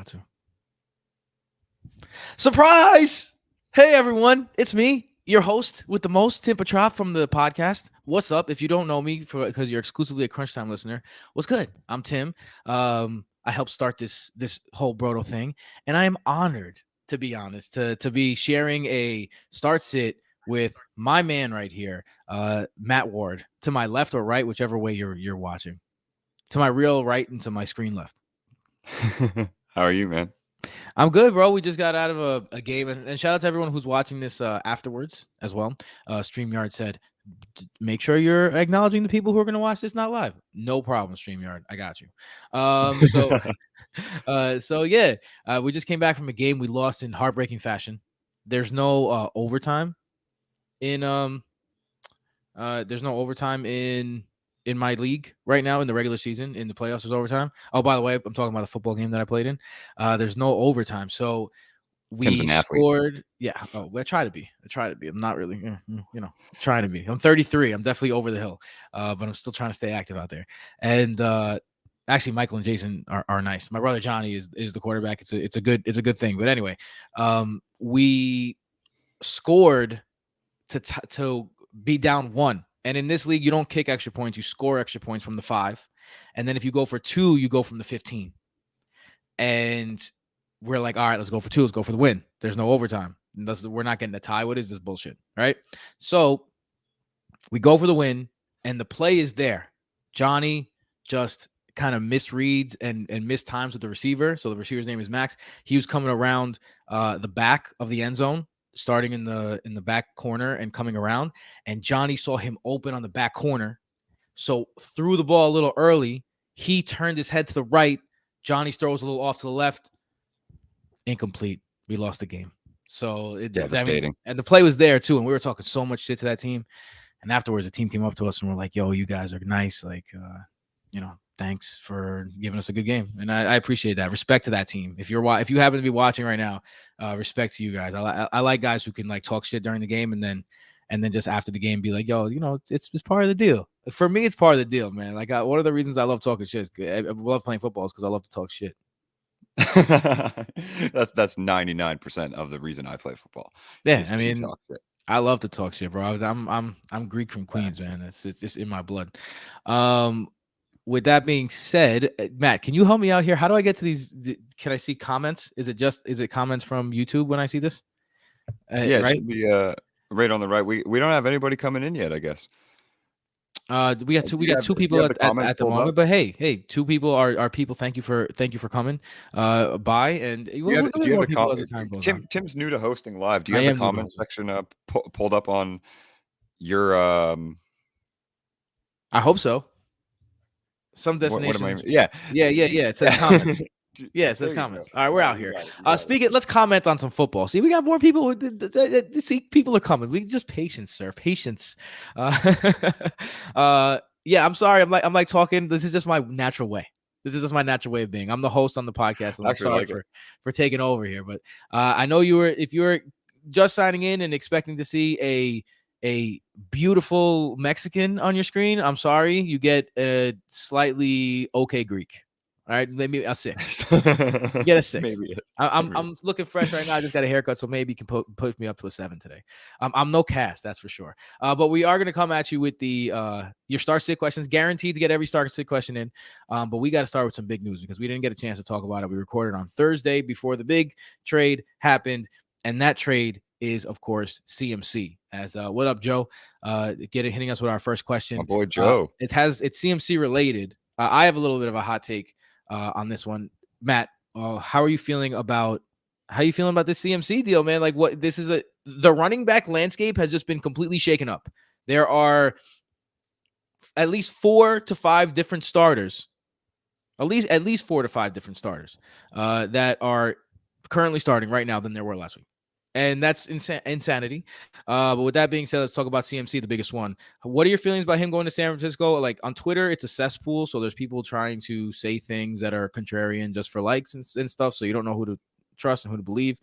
about to. Surprise! Hey everyone, it's me, your host with the most, Tim Petrov from the podcast. What's up? If you don't know me, because you're exclusively a Crunch Time listener, what's good? I'm Tim. I helped start this whole Brodo thing, and I am honored, to be honest, to be sharing a start sit with my man right here, Matt Ward, to my left or right, whichever way you're watching. To my real right and to my screen left. How are you, man? I'm good, bro. We just got out of a game, and shout out to everyone who's watching this afterwards as well. StreamYard said, make sure you're acknowledging the people who are going to watch this not live. No problem, StreamYard. I got you. So yeah, we just came back from a game we lost in heartbreaking fashion. There's no overtime in there's no overtime in my league right now in the regular season. In the playoffs, there's overtime. Oh, by the way, I'm talking about the football game that I played in. There's no overtime, so Tim's we an athlete. scored. Yeah. Oh, I try to be. I'm not really, trying to be. I'm 33. I'm definitely over the hill, but I'm still trying to stay active out there. And actually, Michael and Jason are nice. My brother Johnny is the quarterback. It's a good thing. But anyway, we scored to be down 1. And in this league, you don't kick extra points. You score extra points from the 5. And then if you go for 2, you go from the 15. And we're like, all right, let's go for 2. Let's go for the win. There's no overtime. We're not getting a tie. What is this bullshit? Right? So we go for the win, and the play is there. Johnny just kind of misreads and mistimes with the receiver. So the receiver's name is Max. He was coming around the back of the end zone, starting in the back corner and coming around, and Johnny saw him open on the back corner, so threw the ball a little early. He turned his head to the right. Johnny throws a little off to the left. Incomplete. We lost the game. So Devastating. and the play was there too, and we were talking so much shit to that team. And afterwards, the team came up to us and were like, "Yo, you guys are nice. Like, thanks for giving us a good game." And I appreciate that. Respect to that team. If you happen to be watching right now, respect to you guys. I like guys who can like talk shit during the game and then just after the game be like, "Yo, it's part of the deal." For me, it's part of the deal, man. Like, one of the reasons I love talking shit I love playing football is because I love to talk shit. That's 99% of the reason I play football. Yeah, I mean, I love to talk shit, bro. I'm Greek from Queens, man. It's just in my blood. With that being said, Matt, can you help me out here? How do I get to these? Can I see comments? Is it comments from YouTube when I see this? Yeah, right? it should be right on the right. We don't have anybody coming in yet, I guess. We got two people at the moment, but hey, 2 people are people. Thank you for coming by, and do you have the comment? Tim's new to hosting live. Do you have the comment section pulled up on your? I hope so. Some destination. Yeah. It says comments. Yeah, it says comments. All right, we're out here. Let's comment on some football. See, we got more people. See, people are coming. We just patience, sir. Patience. Yeah, I'm sorry. I'm like talking. This is just my natural way. This is just my natural way of being. I'm the host on the podcast, and I'm sorry for taking over here. But I know if you were just signing in and expecting to see a beautiful Mexican on your screen, I'm sorry, you get a slightly okay Greek. All right, maybe a 6. Get a 6. Maybe I'm looking fresh right now. I just got a haircut, so maybe you can push me up to a 7 today. I'm no cast, that's for sure. But we are going to come at you with the your start sit questions. Guaranteed to get every start sit question in. But we got to start with some big news because we didn't get a chance to talk about it. We recorded on Thursday before the big trade happened, and that trade is, of course, CMC. As what up, Joe? Hitting us with our first question. My boy Joe. It's CMC related. I have a little bit of a hot take on this one. Matt, how are you feeling about this CMC deal, man? Like, what this is the running back landscape has just been completely shaken up. There are at least 4 to 5 different starters, at least 4 to 5 different starters that are currently starting right now than there were last week. And that's insanity. But with that being said, let's talk about CMC, the biggest one. What are your feelings about him going to San Francisco? Like, on Twitter, it's a cesspool. So there's people trying to say things that are contrarian just for likes and stuff. So you don't know who to trust and who to believe.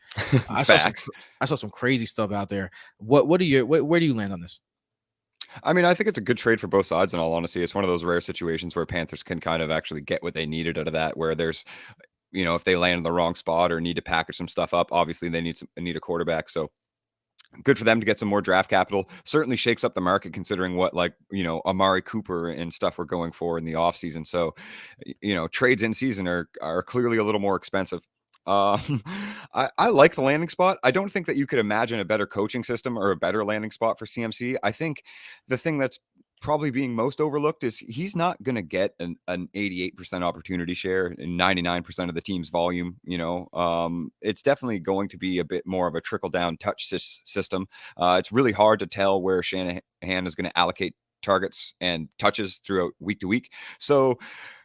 I saw some crazy stuff out there. Where do you land on this? I mean, I think it's a good trade for both sides. In all honesty, it's one of those rare situations where Panthers can kind of actually get what they needed out of that, where there's if they land in the wrong spot or need to package some stuff up, obviously they need a quarterback. So good for them to get some more draft capital. Certainly shakes up the market considering what Amari Cooper and stuff we're going for in the offseason. So, trades in season are clearly a little more expensive. I like the landing spot. I don't think that you could imagine a better coaching system or a better landing spot for CMC. I think the thing that's probably being most overlooked is he's not going to get an 88% opportunity share and 99% of the team's volume. It's definitely going to be a bit more of a trickle down touch system. It's really hard to tell where Shanahan is going to allocate targets and touches throughout week to week. So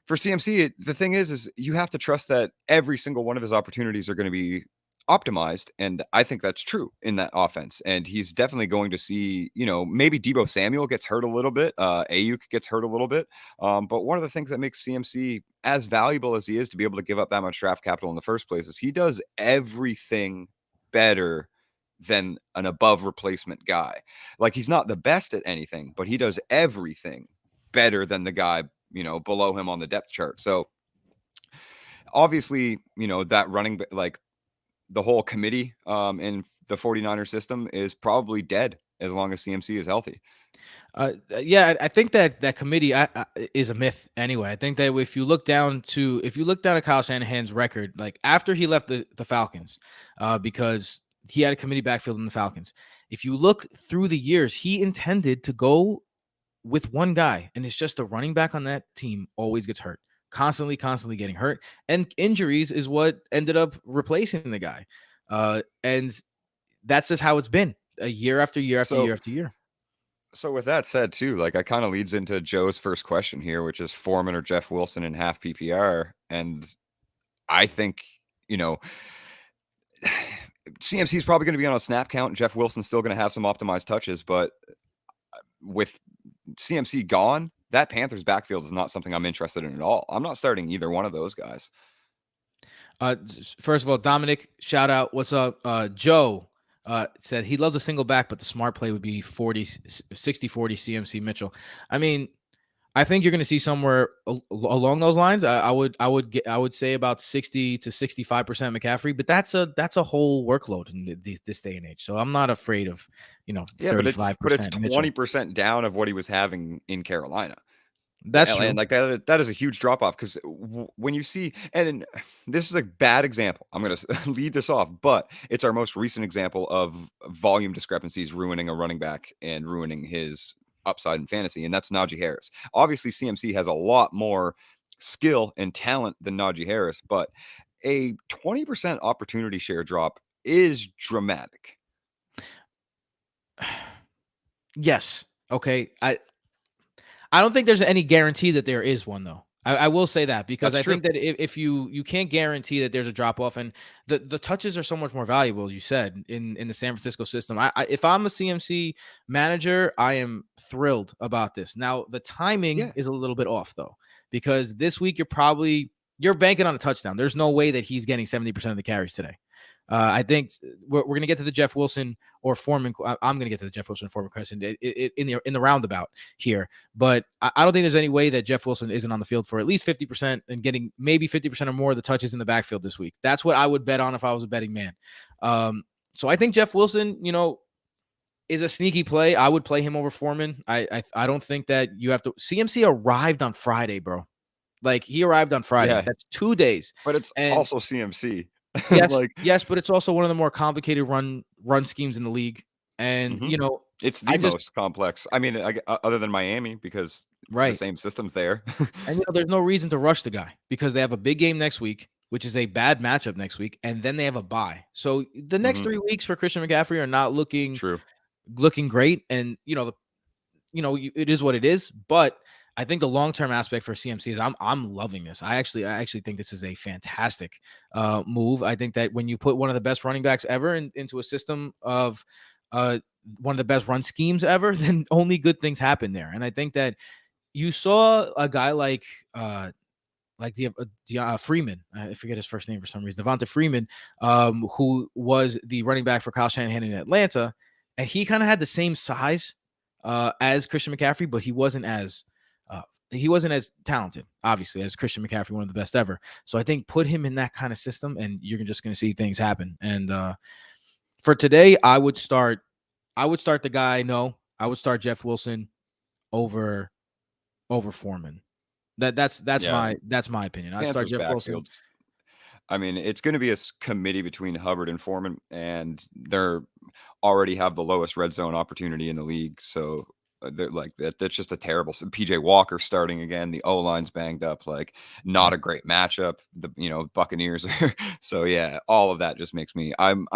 for CMC, the thing is you have to trust that every single one of his opportunities are going to be optimized. And I think that's true in that offense. And he's definitely going to see, maybe Deebo Samuel gets hurt a little bit. Ayuk gets hurt a little bit. But one of the things that makes CMC as valuable as he is to be able to give up that much draft capital in the first place is he does everything better than an above replacement guy. Like, he's not the best at anything, but he does everything better than the guy, below him on the depth chart. So obviously, that running, like, the whole committee in the 49er system is probably dead as long as CMC is healthy. Yeah, I think that committee is a myth anyway. I think that if you look down at Kyle Shanahan's record, like after he left the Falcons, because he had a committee backfield in the Falcons. If you look through the years, he intended to go with one guy, and it's just the running back on that team always gets hurt. Constantly getting hurt, and injuries is what ended up replacing the guy. And that's just how it's been year after year after year after year. So with that said too, like, I kind of leads into Joe's first question here, which is Foreman or Jeff Wilson in half PPR. And I think, CMC is probably going to be on a snap count. Jeff Wilson's still going to have some optimized touches, but with CMC gone, that Panthers backfield is not something I'm interested in at all. I'm not starting either one of those guys. First of all, Dominic, shout out. What's up? Joe said he loves a single back, but the smart play would be 60-40 CMC Mitchell. I mean, I think you're going to see somewhere along those lines. I would say about 60 to 65% McCaffrey, but that's a whole workload in this day and age. So I'm not afraid of 35%. But it's 20% down of what he was having in Carolina. That's true. And like that is a huge drop off, because when you see, and this is a bad example, I'm going to lead this off, but it's our most recent example of volume discrepancies ruining a running back and ruining his upside in fantasy, and that's Najee Harris. Obviously, CMC has a lot more skill and talent than Najee Harris, but a 20% opportunity share drop is dramatic. Yes. Okay. I don't think there's any guarantee that there is one, though. I will say that, because I think that if you can't guarantee that there's a drop off, and the touches are so much more valuable, as you said, in the San Francisco system. If I'm a CMC manager, I am thrilled about this. Now the timing is a little bit off, though, because this week you're banking on a touchdown. There's no way that he's getting 70% of the carries today. I think we're going to get to the Jeff Wilson or Foreman. I'm going to get to the Jeff Wilson Foreman question in the roundabout here, but I don't think there's any way that Jeff Wilson isn't on the field for at least 50% and getting maybe 50% or more of the touches in the backfield this week. That's what I would bet on if I was a betting man. So I think Jeff Wilson, is a sneaky play. I would play him over Foreman. I don't think that you have to. CMC arrived on Friday, bro. Like, he arrived on Friday. Yeah. That's 2 days. But it's also CMC. Yes, yes, but it's also one of the more complicated run schemes in the league, and it's the most complex. I mean, other than Miami, because the same system's there. And there's no reason to rush the guy, because they have a big game next week, which is a bad matchup next week, and then they have a bye. So the next 3 weeks for Christian McCaffrey are not looking great, and it is what it is. But I think the long-term aspect for CMC is I'm loving this. I actually think this is a fantastic move. I think that when you put one of the best running backs ever into a system of one of the best run schemes ever, then only good things happen there. And I think that you saw a guy like Freeman, I forget his first name for some reason, Devonta Freeman, who was the running back for Kyle Shanahan in Atlanta, and he kind of had the same size as Christian McCaffrey, but he wasn't as He wasn't as talented, obviously, as Christian McCaffrey, one of the best ever. So I think put him in that kind of system, and you're just going to see things happen. And for today, I would start the guy. No, I would start Jeff Wilson over Foreman. That's Yeah, my opinion. I'd start Panthers Jeff Wilson. backfield. I mean, it's going to be a committee between Hubbard and Foreman, and they're already have the lowest red zone opportunity in the league. So they're like that. That's just a terrible. PJ Walker starting again. The O line's banged up. Like not a great matchup. The Buccaneers. So yeah, all of that just makes me. I'm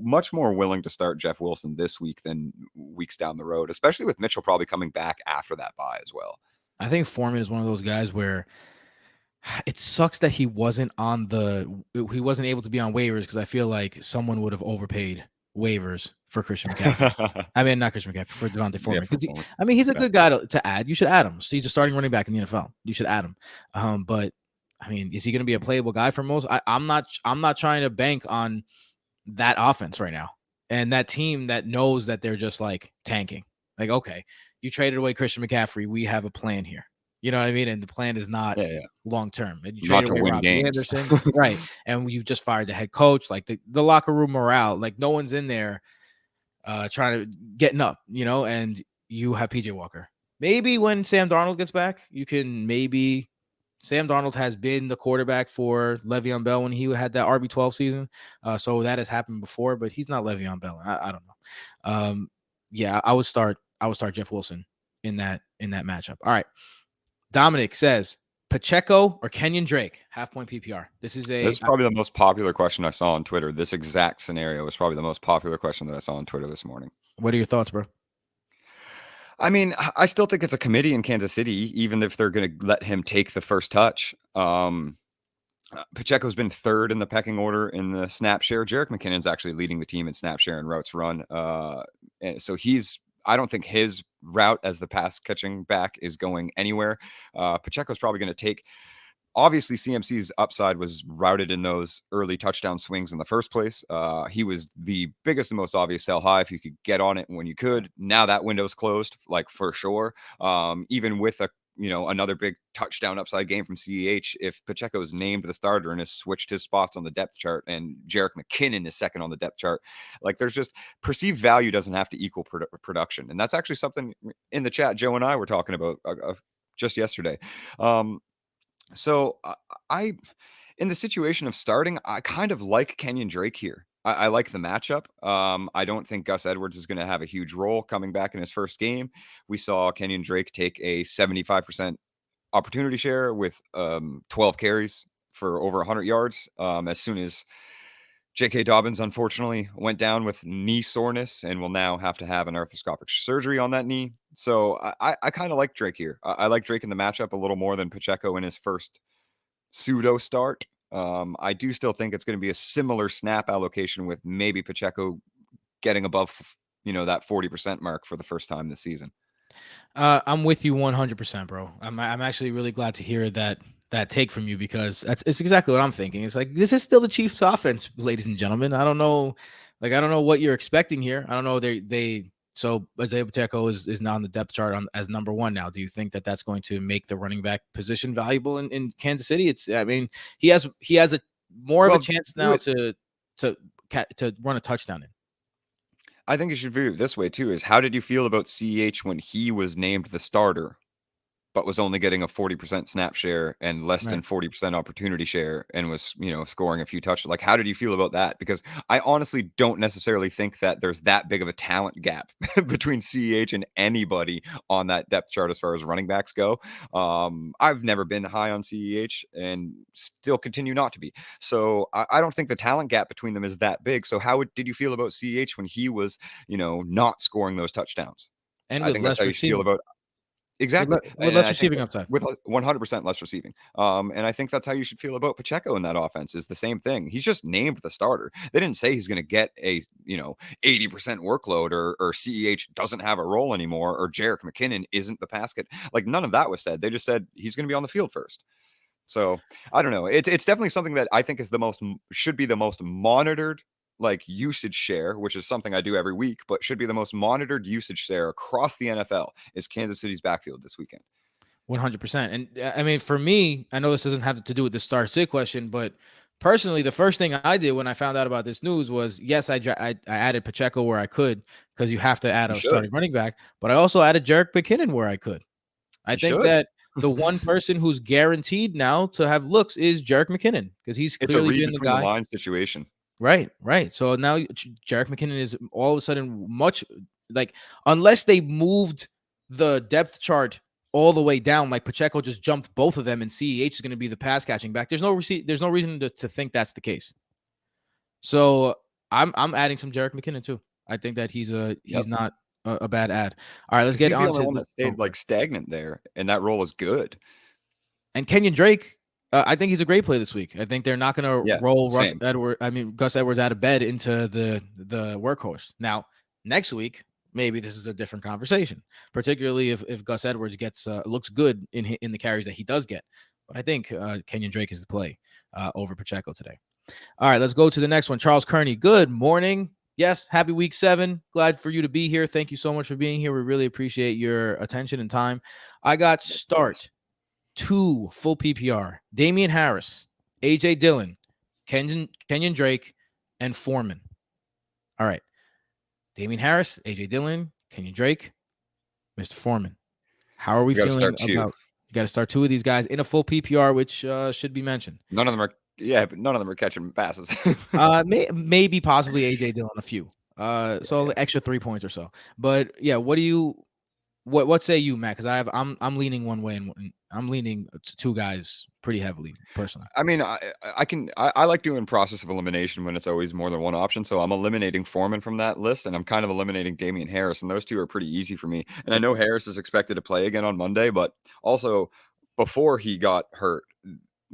much more willing to start Jeff Wilson this week than weeks down the road, especially with Mitchell probably coming back after that bye as well. I think Foreman is one of those guys where it sucks that he wasn't able to be on waivers, because I feel like someone would have overpaid waivers for Christian McCaffrey. I mean, not Christian McCaffrey, for Devontae Foreman. He's a good guy to add. You should add him. So he's a starting running back in the NFL. You should add him. But I mean, is he going to be a playable guy for most? I'm not trying to bank on that offense right now, and that team that knows that they're just like tanking. Like, okay, you traded away Christian McCaffrey. We have a plan here. You know what I mean? And the plan is not long term. And you not traded to away win Robbie games. Anderson, right? And you just fired the head coach. Like the locker room morale, like no one's in there trying to getting up, and you have PJ Walker. Maybe when Sam Darnold gets back, Sam Darnold has been the quarterback for Le'Veon Bell when he had that RB12 season. So that has happened before, but he's not Le'Veon Bell. I don't know. Yeah, I would start Jeff Wilson in that matchup. All right. Dominic says Pacheco or Kenyon Drake, half-point PPR. This is probably the most popular question I saw on Twitter. This exact scenario was probably the most popular question that I saw on Twitter this morning. What are your thoughts, bro? I mean, I still think it's a committee in Kansas City, even if they're going to let him take the first touch. Pacheco's been third in the pecking order in the snap share. Jerick McKinnon's actually leading the team in snap share and routes run. And so I don't think his route as the pass catching back is going anywhere. Pacheco's probably going to take. Obviously, CMC's upside was routed in those early touchdown swings in the first place. He was the biggest and most obvious sell high if you could get on it when you could. Now that window's closed, like for sure. Even with another big touchdown upside game from CEH, if Pacheco is named the starter and has switched his spots on the depth chart, and Jerick McKinnon is second on the depth chart, like there's just perceived value doesn't have to equal production. And that's actually something in the chat Joe and I were talking about just yesterday. So in the situation of starting, I kind of like Kenyon Drake here. I like the matchup. I don't think Gus Edwards is going to have a huge role coming back in his first game. We saw Kenyon Drake take a 75% opportunity share with 12 carries for over 100 yards as soon as J.K. Dobbins, unfortunately, went down with knee soreness and will now have to have an arthroscopic surgery on that knee. So I kind of like Drake here. I like Drake in the matchup a little more than Pacheco in his first pseudo start. I do still think it's going to be a similar snap allocation with maybe Pacheco getting above, that 40% mark for the first time this season. I'm with you 100%, bro. I'm actually really glad to hear that take from you, because it's exactly what I'm thinking. It's like, this is still the Chiefs offense, ladies and gentlemen. I don't know what you're expecting here. I don't know. So Isaiah Pacheco is now on the depth chart as number one now. Do you think that that's going to make the running back position valuable in Kansas City? He has a more of a chance now to run a touchdown in. I think you should view it this way too, is how did you feel about CEH when he was named the starter, but was only getting a 40% snap share and less than 40% opportunity share and was, scoring a few touchdowns? Like, how did you feel about that? Because I honestly don't necessarily think that there's that big of a talent gap between CEH and anybody on that depth chart as far as running backs go. I've never been high on CEH and still continue not to be. So I don't think the talent gap between them is that big. So how did you feel about CEH when he was, not scoring those touchdowns? And I think that's how you feel about. Exactly. With less receiving upside. With 100% less receiving. And I think that's how you should feel about Pacheco in that offense, is the same thing. He's just named the starter. They didn't say he's going to get a, 80% workload or CEH doesn't have a role anymore or Jerick McKinnon isn't the pass catcher. Like, none of that was said. They just said he's going to be on the field first. So I don't know. It's definitely something that I think should be the most monitored usage share, which is something I do every week, but should be the most monitored usage share across the NFL, is Kansas City's backfield this weekend. 100%. And I mean, for me, I know this doesn't have to do with the start sit question, but personally, the first thing I did when I found out about this news was, yes, I added Pacheco where I could, because you have to add You a should. starting running back, but I also added Jerick McKinnon where I could. I You think should. that the one person who's guaranteed now to have looks is Jerick McKinnon, because he's It's a clearly read been the between the guy. lines situation. Right, right. So now Jerick McKinnon is all of a sudden much like, unless they moved the depth chart all the way down, like Pacheco just jumped both of them, and CEH is going to be the pass catching back. There's no reason to think that's the case. So I'm adding some Jerick McKinnon too. I think that he's Yep. not a bad ad. All right, let's Because get he's the on only to one that stayed like stagnant there, and that role is good. And Kenyon Drake. I think he's a great play this week. I think they're not going to Yeah, roll same. Gus Edwards out of bed into the workhorse. Now, next week, maybe this is a different conversation, particularly if Gus Edwards gets looks good in the carries that he does get. But I think Kenyon Drake is the play over Pacheco today. All right, let's go to the next one. Charles Kearney, good morning. Yes, happy week 7. Glad for you to be here. Thank you so much for being here. We really appreciate your attention and time. I got start 2 full PPR: Damian Harris, AJ Dillon, Kenyon Drake, and Foreman. All right. Damian Harris, AJ Dillon, Kenyon Drake, Mr. Foreman. How are we feeling about? You got to start 2 of these guys in a full PPR, which should be mentioned. None of them are. Yeah, but none of them are catching passes. Maybe possibly AJ Dillon a few. So extra 3 points or so. But yeah, what say you, Matt? Because I'm leaning one way, and I'm leaning to 2 guys pretty heavily personally. I mean, I like doing process of elimination when it's always more than one option. So I'm eliminating Foreman from that list, and I'm kind of eliminating Damian Harris, and those 2 are pretty easy for me. And I know Harris is expected to play again on Monday, but also before he got hurt,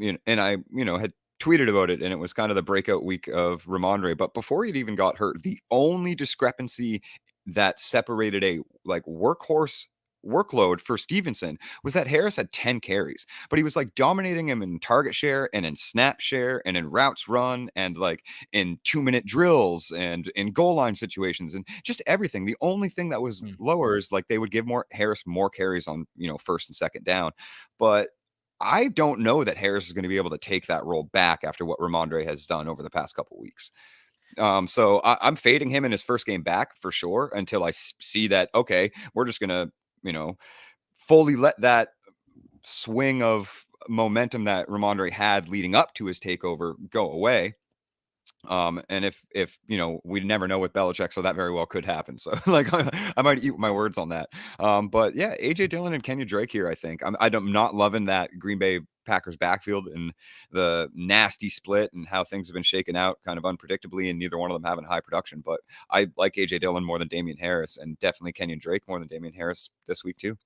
and I had tweeted about it, and it was kind of the breakout week of Ramondre. But before he'd even got hurt, the only discrepancy that separated a like workhorse workload for Stevenson was that Harris had 10 carries, but he was like dominating him in target share and in snap share and in routes run and like in 2-minute drills and in goal line situations and just everything. The only thing that was lower is like they would give Harris more carries on, first and second down. But I don't know that Harris is going to be able to take that role back after what Ramondre has done over the past couple weeks. So I'm fading him in his first game back for sure until I see that, okay, we're just going to, fully let that swing of momentum that Ramondre had leading up to his takeover go away. And if we never know with Belichick, so that very well could happen. So like I might eat my words on that. But yeah, AJ Dillon and Kenyon Drake here. I think I'm not loving that Green Bay Packers backfield and the nasty split and how things have been shaken out kind of unpredictably, and neither one of them having high production. But I like AJ Dillon more than Damian Harris, and definitely Kenyon Drake more than Damian Harris this week too.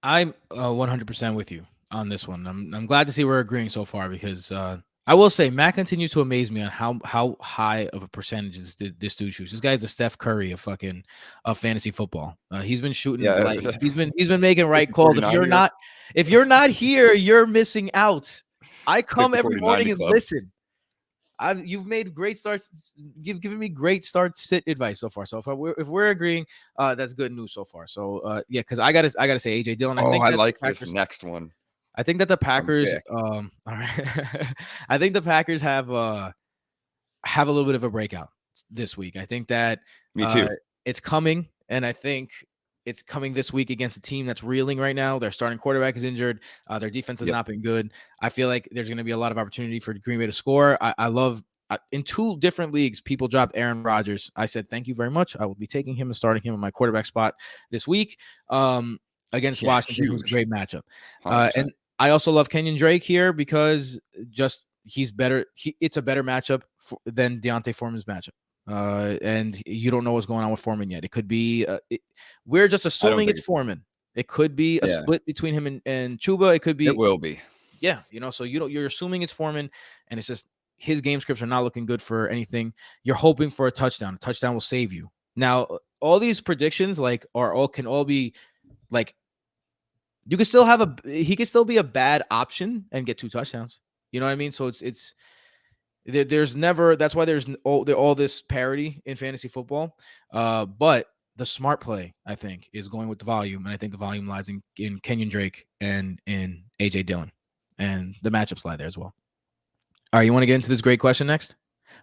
I'm 100% with you on this one. I'm glad to see we're agreeing so far, because I will say Matt continues to amaze me on how high of a percentage this dude shoots. This guy's the Steph Curry of fantasy football. He's been shooting. Yeah, like, he's been making right calls. If you're not here, you're missing out. I come every morning and listen. You've made great starts. You've given me great start sit advice so far. So if we're agreeing, that's good news so far. So yeah, because I gotta say AJ Dillon. I like this next one. I think that the Packers, all right. I think the Packers have a little bit of a breakout this week. I think that me too. It's coming, and I think it's coming this week against a team that's reeling right now. Their starting quarterback is injured. Their defense has not been good. I feel like there's going to be a lot of opportunity for Green Bay to score. I love in 2 different leagues, people dropped Aaron Rodgers. I said, thank you very much. I will be taking him and starting him in my quarterback spot this week against Washington. It was a great matchup. And I also love Kenyon Drake here because he's better. It's a better matchup than Deontay Foreman's matchup. And you don't know what's going on with Foreman yet. It could be we're just assuming it's Foreman. It could be a split between him and Chuba. It could be. It will be. Yeah, so you're assuming it's Foreman, and it's just his game scripts are not looking good for anything. You're hoping for a touchdown. A touchdown will save you. Now, all these predictions can all be like. You could still he could still be a bad option and get 2 touchdowns. You know what I mean? So there's never, that's why there's all this parity in fantasy football. But the smart play, I think, is going with the volume, and I think the volume lies in Kenyon Drake and in AJ Dillon, and the matchups lie there as well. All right, you want to get into this great question next?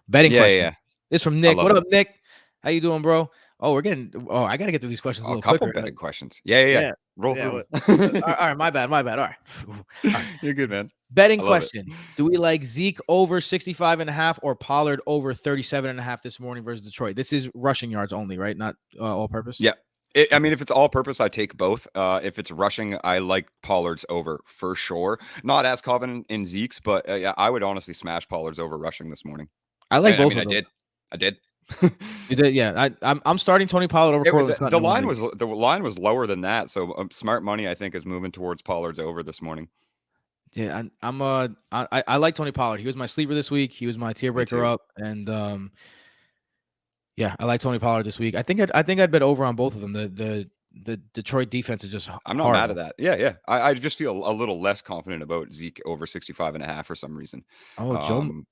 Betting Yeah, question. yeah. This from I Nick. love What it. up, Nick? How you doing, bro? Oh, we're getting. Oh, I gotta get through these questions a A little couple quicker. betting questions. Yeah. Yeah, Roll yeah. through All them. right, my bad. All right. All right. You're good, man. Betting I love it. question. Do we like Zeke over 65.5 or Pollard over 37.5 this morning versus Detroit? This is rushing yards only, right? Not all purpose. Yeah. I mean, if it's all purpose, I take both. If it's rushing, I like Pollard's over for sure. Not as common in Zeke's, but yeah, I would honestly smash Pollard's over rushing this morning. I like I both mean, of them. I did. You did, yeah. I'm starting Tony Pollard over Cortland Sutton. The line was lower than that, so smart money I think is moving towards Pollard's over this morning. Yeah, I like Tony Pollard. He was my sleeper this week. He was my tier breaker up, and yeah, I like Tony Pollard this week. I think I'd bet over on both of them. The Detroit defense is just I'm not horrible. mad at that. Yeah. I just feel a little less confident about Zeke over 65.5 for some reason. Oh, Joe.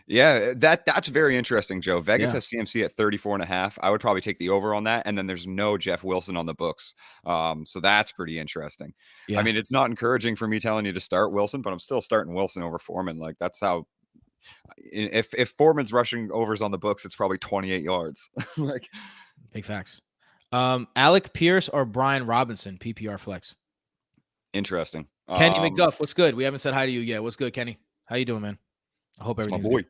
Yeah, that's very interesting, Joe. Vegas Yeah. has CMC at 34.5. I would probably take the over on that. And then there's no Jeff Wilson on the books. So that's pretty interesting. Yeah. I mean, it's not encouraging for me telling you to start Wilson, but I'm still starting Wilson over Foreman. Like that's how if Foreman's rushing overs on the books, it's probably 28 yards. Like big facts. Alec Pierce or Brian Robinson, PPR flex. Interesting. Kenny McDuff, what's good? We haven't said hi to you yet. What's good, Kenny? How you doing, man? I hope everything's my boy. good.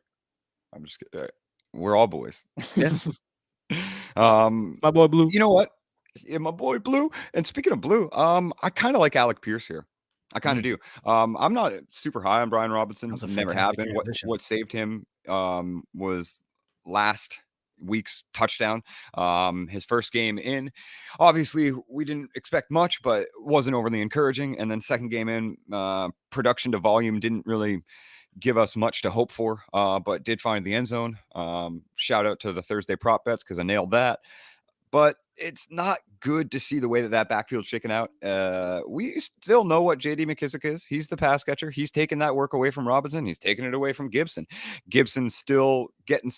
I'm just kidding. We're all boys. Yeah. My boy Blue. You know what? Yeah, my boy Blue. And speaking of Blue, I kind of like Alec Pierce here. I kind of do. I'm not super high on Brian Robinson. Never have been. What saved him was last week's touchdown. His first game in. Obviously, we didn't expect much, but it wasn't overly encouraging. And then second game in, production to volume didn't really give us much to hope for, but did find the end zone. Shout out to the Thursday prop bets because I nailed that. But it's not good to see the way that backfield's shaken out. We still know what J.D. McKissic is. He's the pass catcher. He's taking that work away from Robinson. He's taking it away from Gibson. Gibson's still getting,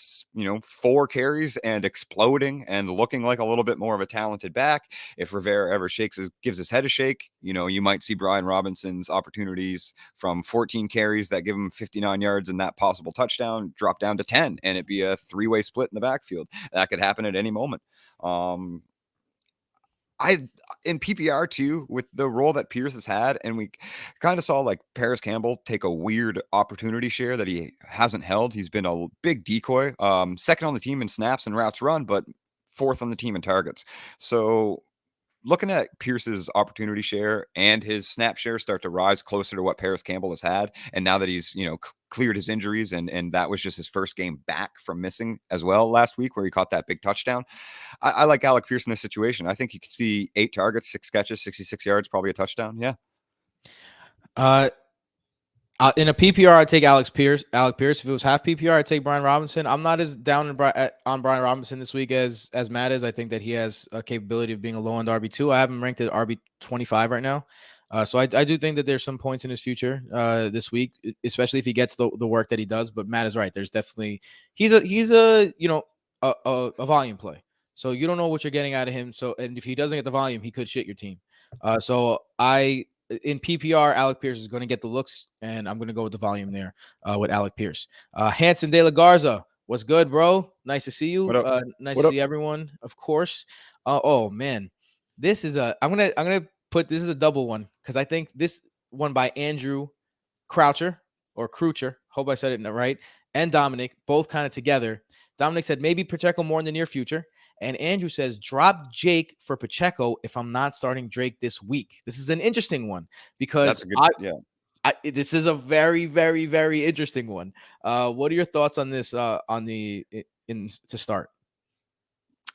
4 carries and exploding and looking like a little bit more of a talented back. If Rivera ever gives his head a shake, you might see Brian Robinson's opportunities from 14 carries that give him 59 yards and that possible touchdown drop down to 10, and it'd be a 3-way split in the backfield. That could happen at any moment. I in PPR too, with the role that Pierce has had, and we kind of saw like Paris Campbell take a weird opportunity share that he hasn't held. He's been a big decoy, second on the team in snaps and routes run, but 4th on the team in targets. So looking at Pierce's opportunity share and his snap share start to rise closer to what Paris Campbell has had. And now that he's, cleared his injuries and that was just his first game back from missing as well last week where he caught that big touchdown. I like Alec Pierce in this situation. I think you could see 8 targets, 6 catches, 66 yards, probably a touchdown. Yeah. In a PPR, I'd take Alec Pierce. If it was half PPR, I'd take Brian Robinson. I'm not as down on Brian Robinson this week as Matt is. I think that he has a capability of being a low-end RB2. I have him ranked at RB25 right now. So I do think that there's some points in his future this week, especially if he gets the work that he does. But Matt is right. There's definitely he's a volume play. So you don't know what you're getting out of him. So and if he doesn't get the volume, he could shit your team. In PPR, Alec Pierce is going to get the looks, and I'm going to go with the volume there with Alec Pierce. Hanson De La Garza, what's good, bro? Nice to see you. Nice to see everyone, of course. Oh man, this is I'm gonna put this is a double one because I think this one by Andrew Croucher or Croucher. Hope I said it right. And Dominic both kind of together. Dominic said maybe Pacheco more in the near future. And Andrew says, drop Jake for Pacheco if I'm not starting Drake this week. This is an interesting one because this is a very, very, very interesting one. What are your thoughts on this to start?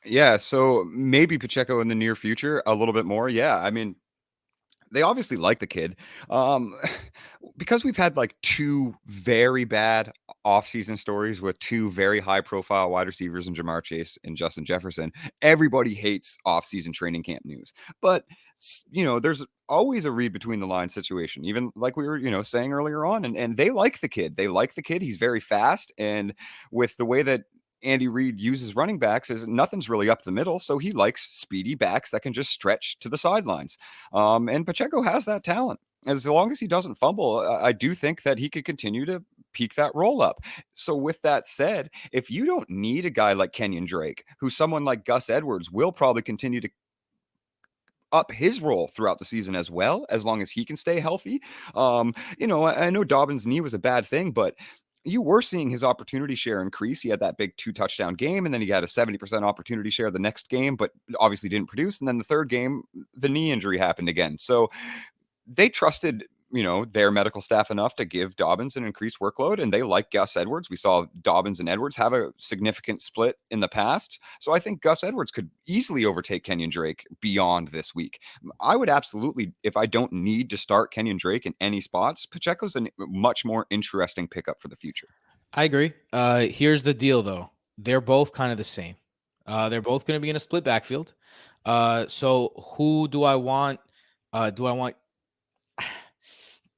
Yeah, so maybe Pacheco in the near future a little bit more. Yeah, I mean, they obviously like the kid because we've had like 2 very bad offseason stories with 2 very high profile wide receivers in Ja'Marr Chase and Justin Jefferson. Everybody hates offseason training camp news, but there's always a read between the lines situation, even like we were, saying earlier on, and they like the kid. They like the kid. He's very fast. And with the way that Andy Reid uses running backs is nothing's really up the middle. So he likes speedy backs that can just stretch to the sidelines. And Pacheco has that talent. As long as he doesn't fumble, I do think that he could continue to peak that roll up. So with that said, if you don't need a guy like Kenyon Drake, who someone like Gus Edwards will probably continue to up his role throughout the season as well, as long as he can stay healthy. I know Dobbins' knee was a bad thing, but you were seeing his opportunity share increase. He had that big 2-touchdown game, and then he had a 70% opportunity share the next game, but obviously didn't produce. And then the third game, the knee injury happened again. So they trusted, their medical staff enough to give Dobbins an increased workload, and they like Gus Edwards. We saw Dobbins and Edwards have a significant split in the past. So I think Gus Edwards could easily overtake Kenyon Drake beyond this week. I would absolutely, if I don't need to start Kenyon Drake in any spots, Pacheco's a much more interesting pickup for the future. I agree. Here's the deal, though. They're both kind of the same. They're both going to be in a split backfield. So who do I want?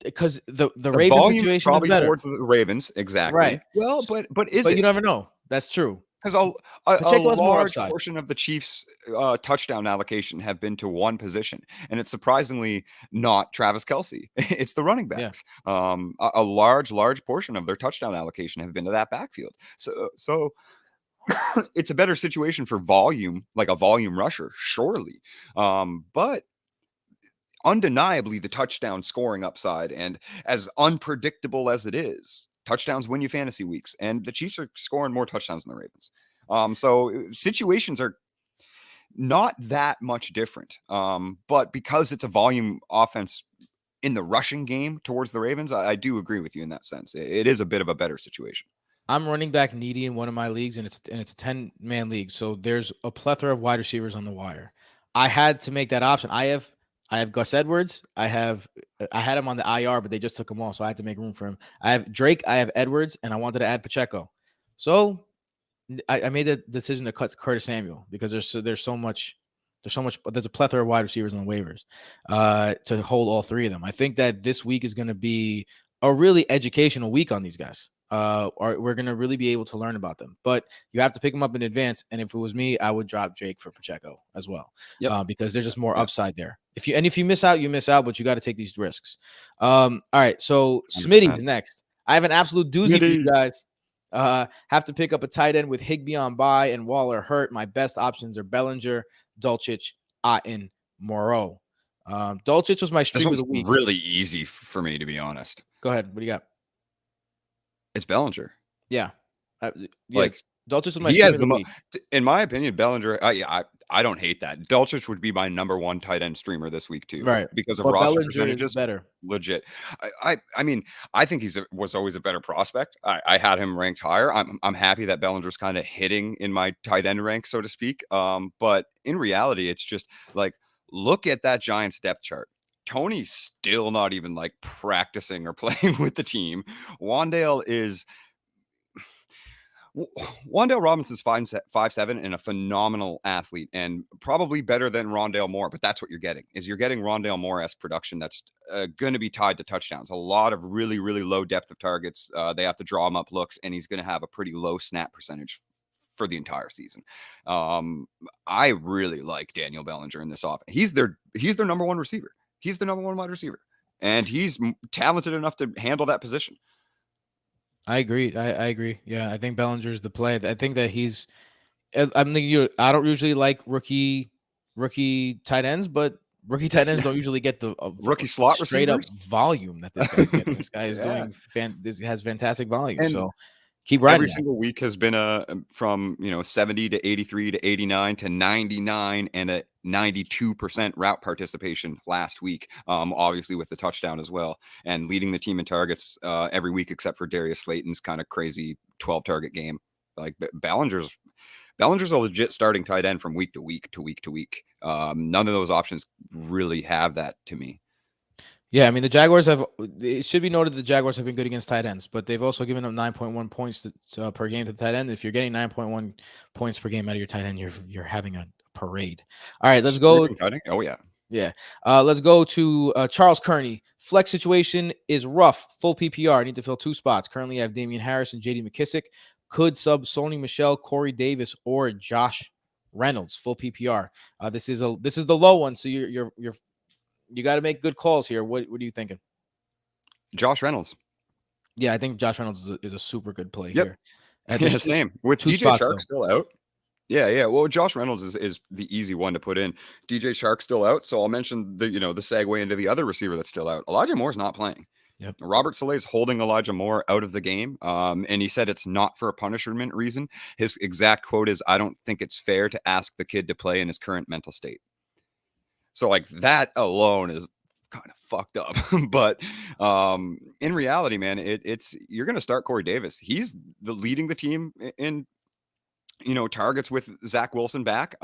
Because the Ravens situation is better towards the Ravens, exactly. Right. Well, but is but it? you never know. That's true. Because Pacheco a has more large upside. portion of the Chiefs' touchdown allocation have been to one position, and it's surprisingly not Travis Kelce. It's the running backs. Yeah. A large portion of their touchdown allocation have been to that backfield. So it's a better situation for volume, like a volume rusher, surely. But undeniably, the touchdown scoring upside, and as unpredictable as it is, touchdowns win you fantasy weeks, and the Chiefs are scoring more touchdowns than the Ravens. So situations are not that much different. But because it's a volume offense in the rushing game towards the Ravens, I do agree with you in that sense. It is a bit of a better situation. I'm running back needy in one of my leagues, and it's a 10-man league. So there's a plethora of wide receivers on the wire. I had to make that option. I have Gus Edwards. I had him on the IR, but they just took him off, so I had to make room for him. I have Drake. I have Edwards, and I wanted to add Pacheco. So I made the decision to cut Curtis Samuel because there's a plethora of wide receivers on the waivers to hold all three of them. I think that this week is going to be a really educational week on these guys. We're going to really be able to learn about them, but you have to pick them up in advance. And if it was me, I would drop Drake for Pacheco as well, because there's just more upside there. If you miss out, you miss out, but you got to take these risks. All right. So Smitty's next. I have an absolute doozy for you guys. Have to pick up a tight end with Higbee on bye and Waller hurt. My best options are Bellinger, Dulcich, Otten, Moreau. Dulcich was my stream of the week. Really easy for me, to be honest. Go ahead. What do you got? It's Bellinger. Yeah. Dulcich was my stream of the week. In my opinion, Bellinger, I don't hate that. Dulcich would be my number one tight end streamer this week too, right? Because of roster Bellinger percentages. Better. Legit. I mean, I think was always a better prospect. I had him ranked higher. I'm happy that Bellinger's kind of hitting in my tight end rank, so to speak. But in reality, it's just like, look at that Giants depth chart. Tony's still not even like practicing or playing with the team. Wan'Dale Robinson's 5'7" and a phenomenal athlete, and probably better than Rondale Moore. But that's what you're getting Rondale Moore-esque production that's going to be tied to touchdowns. A lot of really, really low depth of targets. They have to draw him up looks, and he's going to have a pretty low snap percentage for the entire season. I really like Daniel Bellinger in this offense. He's their number one receiver. He's the number one wide receiver, and he's talented enough to handle that position. I agree. I agree. Yeah, I think Bellinger's the play. I think that I don't usually like rookie tight ends, but rookie tight ends don't usually get the rookie slot straight receivers? Up volume that this guy's getting. This guy is has fantastic volume. And so keep riding. Every single week has been from 70 to 83 to 89 to 99 and a 92% route participation last week, obviously with the touchdown as well, and leading the team in targets every week except for Darius Slayton's kind of crazy 12 target game. Like Bellinger's a legit starting tight end from week to week to week to week. None of those options really have that to me. Yeah, I mean, it should be noted the Jaguars have been good against tight ends, but they've also given up 9.1 points per game to the tight end. If you're getting 9.1 points per game out of your tight end, you're having a parade. All right, let's go. Oh, yeah. Yeah. Let's go to Charles Kearney. Flex situation is rough. Full PPR. Need to fill 2 spots. Currently, I have Damian Harris and JD McKissick. Could sub Sony Michel, Corey Davis, or Josh Reynolds. Full PPR. This is the low one, so you got to make good calls here. What are you thinking? Josh Reynolds. Yeah, I think Josh Reynolds is a super good play Yep. here. Yeah, same. With DJ spots, Chark though. still out. Yeah. Well, Josh Reynolds is the easy one to put in. DJ Chark still out, so I'll mention the segue into the other receiver that's still out. Elijah Moore's not playing. Yep. Robert Saleh's holding Elijah Moore out of the game, and he said it's not for a punishment reason. His exact quote is, "I don't think it's fair to ask the kid to play in his current mental state." So like that alone is kind of fucked up. But in reality, man, it's you're going to start Corey Davis. He's leading the team in targets with Zach Wilson back.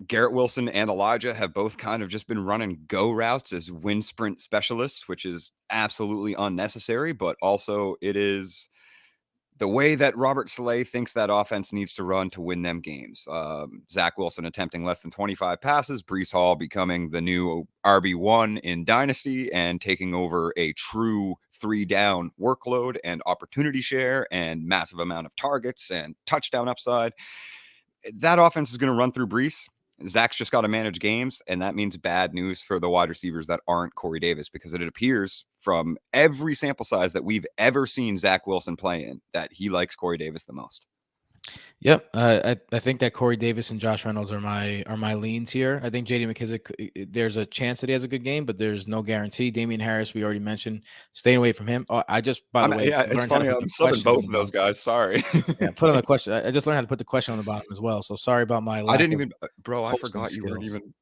Garrett Wilson and Elijah have both kind of just been running go routes as wind sprint specialists, which is absolutely unnecessary, but also it is the way that Robert Saleh thinks that offense needs to run to win them games. Zach Wilson attempting less than 25 passes, Breece Hall becoming the new RB1 in Dynasty and taking over a true 3-down workload and opportunity share and massive amount of targets and touchdown upside. That offense is going to run through Breece. Zach's just got to manage games, and that means bad news for the wide receivers that aren't Corey Davis, because it appears from every sample size that we've ever seen Zach Wilson play in that he likes Corey Davis the most. Yep, I think that Corey Davis and Josh Reynolds are my leans here. I think JD McKissick, there's a chance that he has a good game, but there's no guarantee. Damian Harris, we already mentioned, staying away from him. I just, by the way, it's funny, I'm subbing both of those guys. Sorry. Yeah, put on the question. I just learned how to put the question on the bottom as well. So sorry about my. I didn't even, bro. I forgot you weren't even.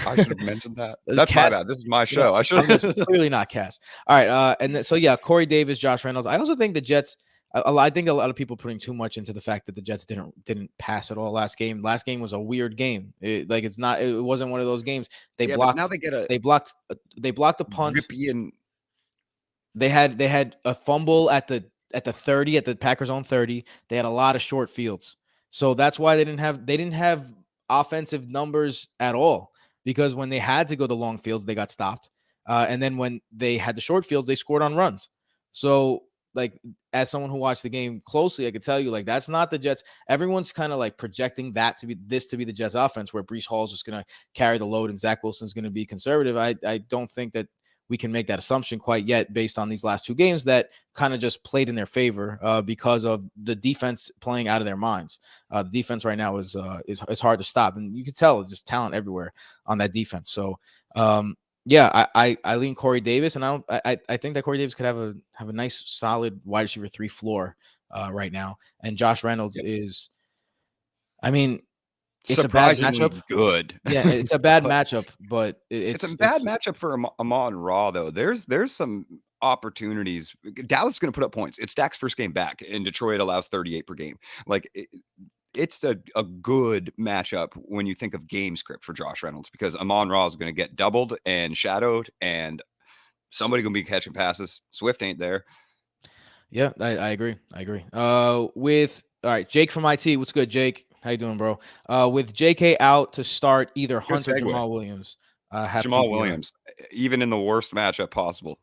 I should have mentioned that. That's my bad. This is my show. I should have clearly not Cass. All right, and so yeah, Corey Davis, Josh Reynolds. I also think the Jets. I think a lot of people putting too much into the fact that the Jets didn't pass at all last game. Last game was a weird game. It wasn't one of those games. They blocked. Now they blocked a punt. They had a fumble at the 30, at the Packers' own 30. They had a lot of short fields, so that's why they didn't have offensive numbers at all, because when they had to go the long fields, they got stopped, and then when they had the short fields, they scored on runs. So, like, as someone who watched the game closely, I could tell you, like, that's not the Jets. Everyone's kind of like projecting that to be the Jets offense, where Breece Hall is just going to carry the load and Zach Wilson's going to be conservative. I don't think that we can make that assumption quite yet, based on these last 2 games that kind of just played in their favor because of the defense playing out of their minds. The defense right now is hard to stop, and you can tell it's just talent everywhere on that defense. So, yeah, I lean Corey Davis, and I think that Corey Davis could have a nice solid wide receiver 3 floor right now. And Josh Reynolds is, I mean, it's a bad matchup. Good. Yeah, it's a bad matchup, but it's a bad matchup for Amon-Ra, though. There's some opportunities. Dallas is going to put up points. It's Dak's first game back, and Detroit allows 38 per game. Like, it's a good matchup when you think of game script for Josh Reynolds, because Amon-Ra is going to get doubled and shadowed, and somebody going to be catching passes. Swift ain't there. Yeah, I agree. All right, Jake from IT. What's good, Jake? How you doing, bro? With JK out to start either Hunt or Jamal Williams. Jamal Williams, even in the worst matchup possible,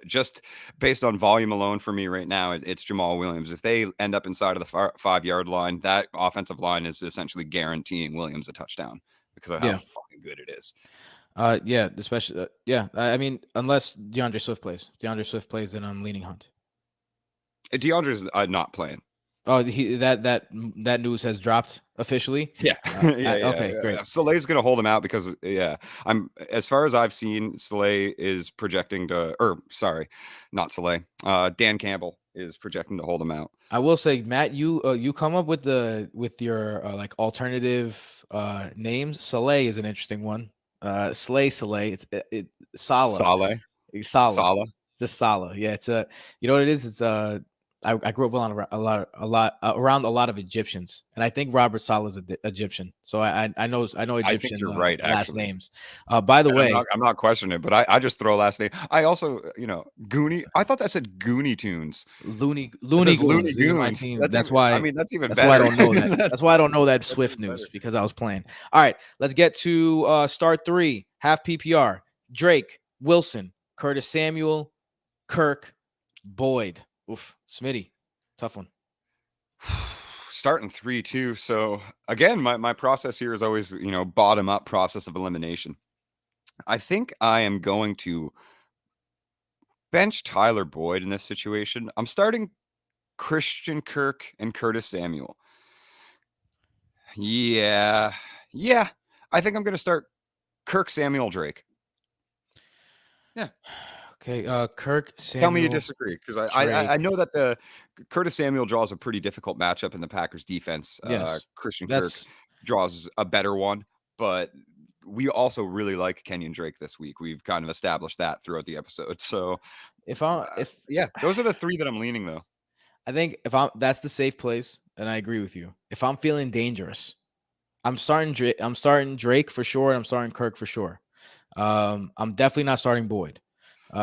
just based on volume alone for me right now, it's Jamal Williams. If they end up inside of the 5-yard line, that offensive line is essentially guaranteeing Williams a touchdown because of how fucking good it is. Yeah, especially I mean, unless DeAndre Swift plays. If DeAndre Swift plays, then I'm leaning Hunt. DeAndre's not playing. Oh, that news has dropped officially. Yeah. Okay, great. Saleh's going to hold him out because as far as I've seen, Saleh is projecting to, not Saleh. Dan Campbell is projecting to hold him out. I will say, Matt, you come up with your like alternative names. Saleh is an interesting one. Saleh. It's Salah. Salah. It's a Salah. Yeah, it's you know what it is? It's I grew up around around a lot of Egyptians, and I think Robert Saleh is Egyptian. So I know Egyptian I think you're right, last names. By the way, I'm not questioning it, but I just throw a last name. I also, Goonie. I thought that said Goonie Tunes. Looney Goons. My team. That's why. I mean, that's even better. Why I don't know that. That's why I don't know that Swift news, because I was playing. All right, let's get to start 3. Half PPR, Drake, Wilson, Curtis Samuel, Kirk, Boyd. Oof, Smitty. Tough one. Starting 3-2. So again, my process here is always, bottom up process of elimination. I think I am going to bench Tyler Boyd in this situation. I'm starting Christian Kirk and Curtis Samuel. Yeah. I think I'm going to start Kirk, Samuel, Drake. Yeah. Okay. Kirk, Samuel. Tell me you disagree, because I know that the Curtis Samuel draws a pretty difficult matchup in the Packers defense. Yes. Christian Kirk draws a better one, but we also really like Kenyon Drake this week. We've kind of established that throughout the episode. So those are the three that I'm leaning though. I think that's the safe place, and I agree with you. If I'm feeling dangerous, I'm starting Drake for sure, and I'm starting Kirk for sure. I'm definitely not starting Boyd.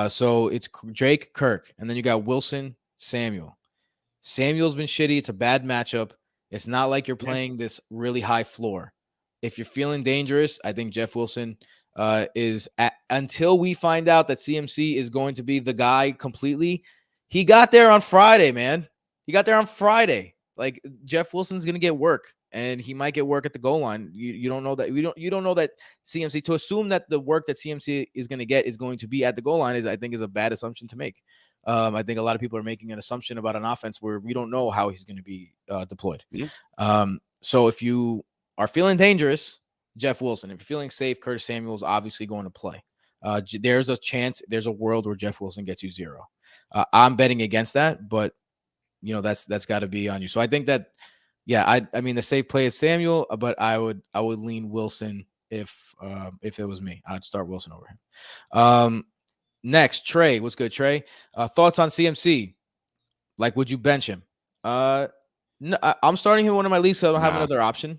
So it's Drake, Kirk, and then you got Wilson, Samuel. Samuel's been shitty. It's a bad matchup. It's not like you're playing this really high floor. If you're feeling dangerous, I think Jeff Wilson until we find out that CMC is going to be the guy completely. He got there on Friday, man. He got there on Friday. Like, Jeff Wilson's going to get work, and he might get work at the goal line. You don't know that. You don't know that CMC. To assume that the work that CMC is going to get is going to be at the goal line I think is a bad assumption to make. I think a lot of people are making an assumption about an offense where we don't know how he's going to be deployed. Yeah. So if you are feeling dangerous, Jeff Wilson. If you're feeling safe, Curtis Samuel is obviously going to play. There's a world where Jeff Wilson gets you 0. I'm betting against that, but that's got to be on you. So I think that, I mean the safe play is Samuel, but I would lean Wilson if it was me. I'd start Wilson over him. Next, Trey. What's good, Trey? Thoughts on CMC? Like, would you bench him? No, I'm starting him in one of my leagues, so I don't have another option.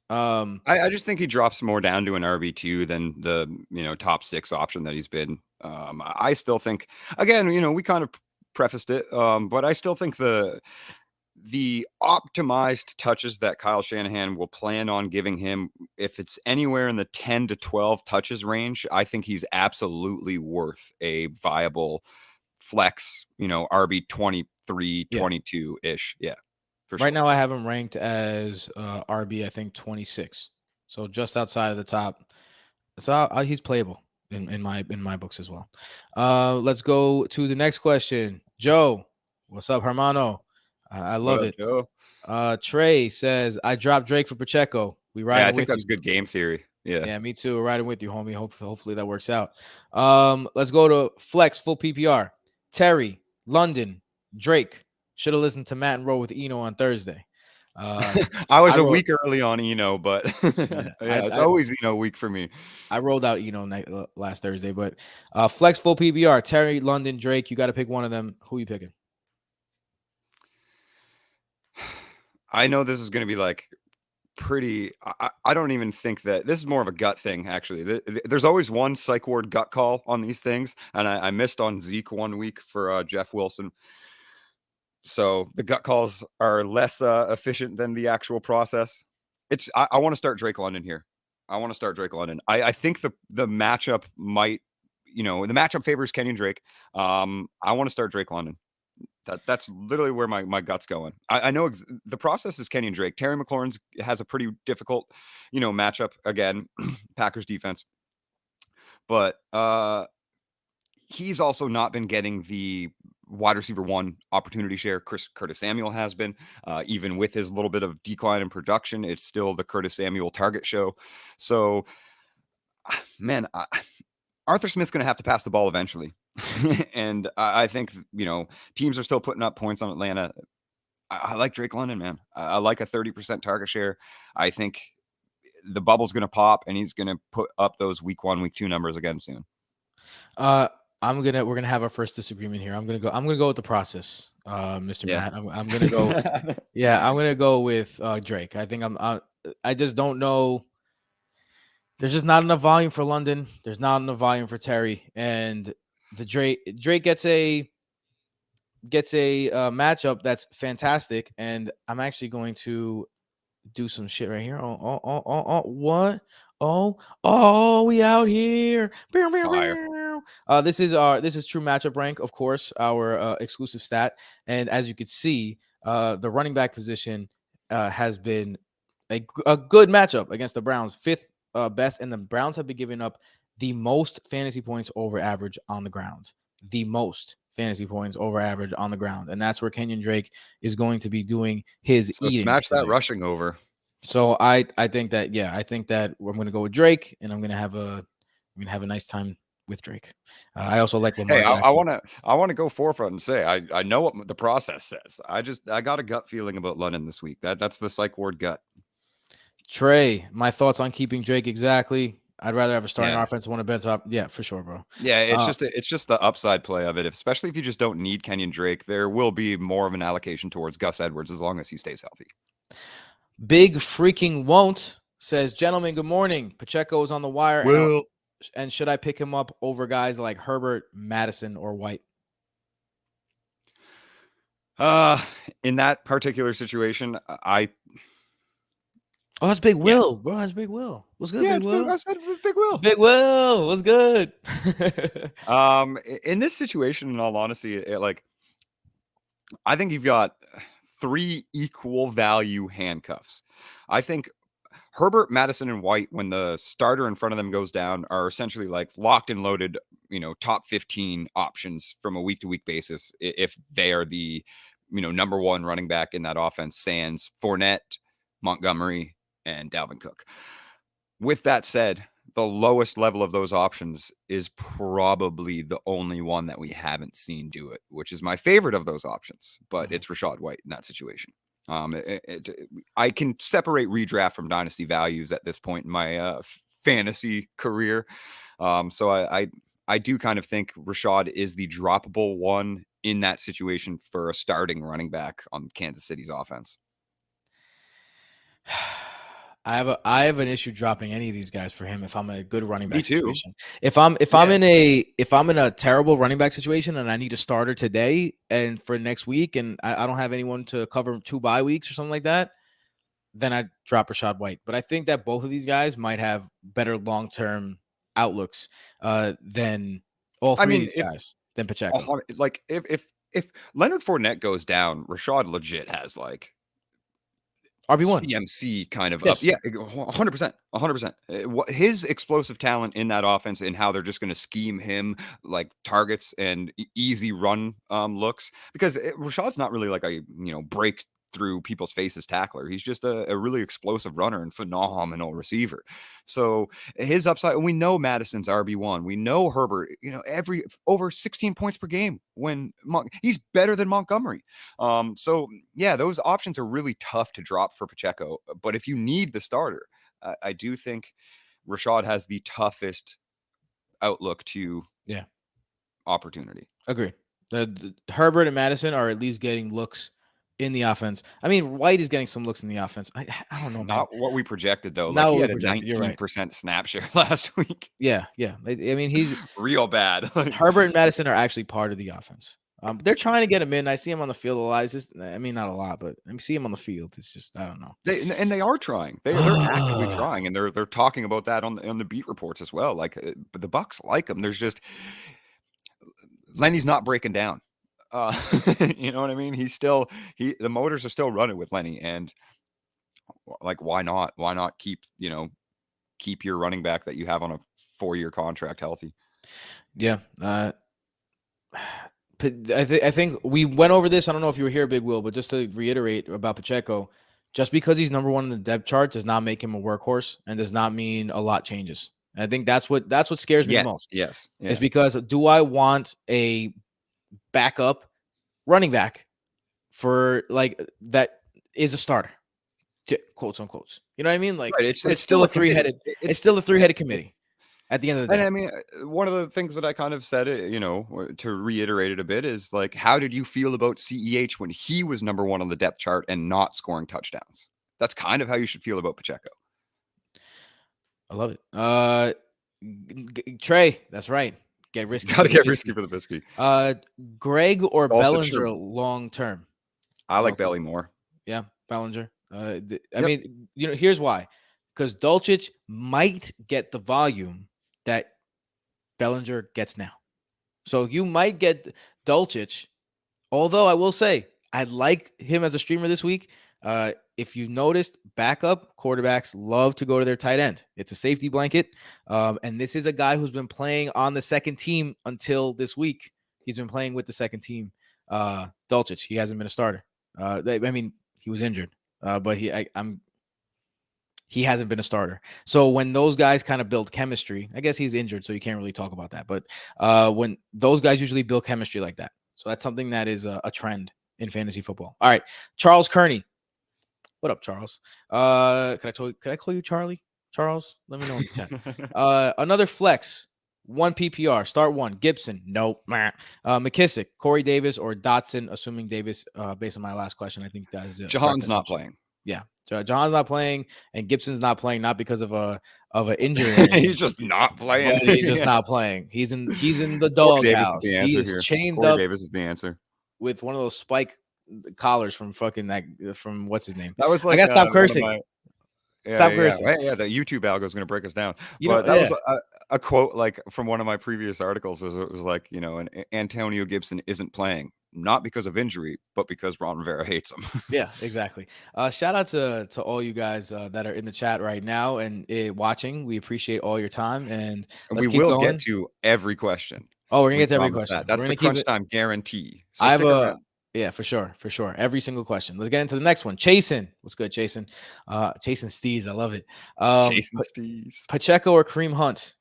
I just think he drops more down to an RB2 than the top 6 option that he's been. I still think, again, we kind of prefaced it, but I still think the optimized touches that Kyle Shanahan will plan on giving him, if it's anywhere in the 10 to 12 touches range, I think he's absolutely worth a viable flex, RB 23, 22 ish. Yeah. Right now, I have him ranked as RB, I think 26, so just outside of the top. So he's playable in my books as well. Let's go to the next question. Joe, what's up, Hermano? I love it. Joe? Trey says, I dropped Drake for Pacheco. We ride. Yeah, I think that's good game theory. Yeah, me too. We're riding with you, homie. Hopefully that works out. Let's go to flex full PPR. Terry, London, Drake. Should have listened to Matt and Roll with Eno on Thursday. I was a week early on Eno, but it's always Eno week for me. I rolled out Eno last Thursday, but flex full PPR. Terry, London, Drake. You got to pick one of them. Who are you picking? I know this is going to be like pretty. I don't even think that this is more of a gut thing. Actually, there's always one psych ward gut call on these things, and I missed on Zeke one week for Jeff Wilson. So the gut calls are less efficient than the actual process. I want to start Drake London here. I think the matchup might, the matchup favors Kenyon Drake. I want to start Drake London. That's literally where my gut's going. I know the process is Kenyon Drake. Terry McLaurin has a pretty difficult, matchup again, Packers defense. But he's also not been getting the wide receiver 1 opportunity share. Curtis Samuel has been, even with his little bit of decline in production, it's still the Curtis Samuel target show. So, man, Arthur Smith's going to have to pass the ball eventually. And I think, teams are still putting up points on Atlanta. I like Drake London, man. I like a 30% target share. I think the bubble's going to pop, and he's going to put up those week 1, week 2 numbers again soon. We're gonna have our first disagreement here. I'm gonna go with the process, Mr. Matt. I'm gonna go. I'm gonna go with Drake. I think I just don't know. There's just not enough volume for London. There's not enough volume for Terry, and the Drake gets a matchup that's fantastic. And I'm actually going to do some shit right here. What? Oh, we out here. Fire. This is true matchup rank, of course, our exclusive stat. And as you could see, the running back position has been a good matchup against the Browns, fifth best, and the Browns have been giving up the most fantasy points over average on the ground. The most fantasy points over average on the ground, and that's where Kenyon Drake is going to be doing his So eating. smash that today. rushing over. So I think that I think that I'm going to go with Drake, and I'm going to have a nice time with Drake. I also like Lamar Hey, Jackson. I want to go forefront and say I know what the process says. I got a gut feeling about London this week. That's the psych ward gut. Trey, my thoughts on keeping Drake exactly. I'd rather have a starting Yeah. offensive one a bench top. Yeah, for sure, bro. Yeah, it's just the upside play of it. Especially if you just don't need Kenyon Drake, there will be more of an allocation towards Gus Edwards as long as he stays healthy. Big freaking won't says, gentlemen, good morning. Pacheco is on the wire. And should I pick him up over guys like Herbert, Madison, or White? In that particular situation, Oh, that's Big Will, bro. That's Big Will. What's good, Big Will? I said it was Big Will. Big Will, what's good? In this situation, in all honesty, I think you've got 3 equal value handcuffs. I think Herbert, Madison, and White, when the starter in front of them goes down, are essentially like locked and loaded, top 15 options from a week-to-week basis if they are the, number one running back in that offense, sans Fournette, Montgomery, and Dalvin Cook. With that said, the lowest level of those options is probably the only one that we haven't seen do it, which is my favorite of those options, but it's Rachaad White in that situation. I can separate redraft from dynasty values at this point in my fantasy career. So I do kind of think Rachaad is the droppable one in that situation for a starting running back on Kansas City's offense. I have an issue dropping any of these guys for him if I'm in a good running back situation. If I'm in a terrible running back situation and I need a starter today and for next week and I don't have anyone to cover 2 bye weeks or something like that, then I drop Rachaad White. But I think that both of these guys might have better long-term outlooks than all three of these guys than Pacheco. Like if Leonard Fournette goes down, Rachaad legit has like RB1 CMC kind of yes. up. Yeah, 100%. His explosive talent in that offense and how they're just going to scheme him like targets and easy run looks, because Rashaad's not really like a, break through people's faces tackler. He's just a really explosive runner and phenomenal receiver. So his upside, we know Madison's RB1. We know Herbert, every over 16 points per game when he's better than Montgomery. So yeah, those options are really tough to drop for Pacheco. But if you need the starter, I do think Rachaad has the toughest outlook to opportunity. Agree. The Herbert and Madison are at least getting looks in the offense. I mean, White is getting some looks in the offense. I don't know. Not what we projected though. Not like he had a 19% snap share last week. Yeah. I mean, he's real bad. Herbert and Madison are actually part of the offense. They're trying to get him in. I see him on the field a lot. I mean, not a lot, but I see him on the field. It's just I don't know. They are trying. They're actively trying, and they're talking about that on the beat reports as well. Like, but the Bucs like him. There's just Lenny's not breaking down. You know what I mean? The motors are still running with Lenny, and like, why not? Why not keep your running back that you have on a 4-year contract healthy? Yeah. I think we went over this. I don't know if you were here, Big Will, but just to reiterate about Pacheco, just because he's number 1 in the depth chart does not make him a workhorse and does not mean a lot changes. And I think that's what scares me the most. Yes. Is because do I want a backup running back for like that is a starter, quotes unquote. You know what I mean? Like right, it's still a 3-headed. It's still a 3-headed committee at the end of the day. And I mean, one of the things that I kind of said, to reiterate it a bit, is like, how did you feel about CEH when he was number 1 on the depth chart and not scoring touchdowns? That's kind of how you should feel about Pacheco. I love it. Trey, that's right. Get risky. Got to get risky for the biscuit. Greg or Bellinger long term? I like Belly more. Yeah, Bellinger. I mean, here's why. Because Dulcich might get the volume that Bellinger gets now. So you might get Dulcich, although I will say I like him as a streamer this week. If you noticed, backup quarterbacks love to go to their tight end. It's a safety blanket. And this is a guy who's been playing on the second team until this week. He's been playing with the second team. Dulcich, he hasn't been a starter. I mean, he was injured, but he hasn't been a starter. So when those guys kind of build chemistry, I guess he's injured, so you can't really talk about that. But when those guys usually build chemistry like that. So that's something that is a trend in fantasy football. All right. Charles Kearney. What up, Charles? Could I call you Charlie? Charles? Let me know in the chat. Another flex. 1 PPR. Start 1. Gibson. Nope. McKissick, Corey Davis, or Dotson, assuming Davis, based on my last question. I think that is it. Jahan's not playing. Yeah. So Jahan's not playing, and Gibson's not playing, not because of an injury. He's just not playing. He's just not playing. He's in the doghouse. He is chained Corey up. Davis is the answer. With one of those spike collars from from what's his name? That was like I gotta stop cursing. Stop cursing. Yeah, the YouTube algo is going to break us down. But that was a quote like from one of my previous articles. It was like, Antonio Gibson isn't playing, not because of injury, but because Ron Rivera hates him. Yeah, exactly. Shout out to all you guys that are in the chat right now and watching. We appreciate all your time, and we will get to every question. Oh, we're gonna get to every question. That's the crunch time guarantee. So I have yeah, for sure. Every single question. Let's get into the next one. Chasen. What's good, Chasen? Chasen Steez. I love it. Chasen Steez. Pacheco or Kareem Hunt?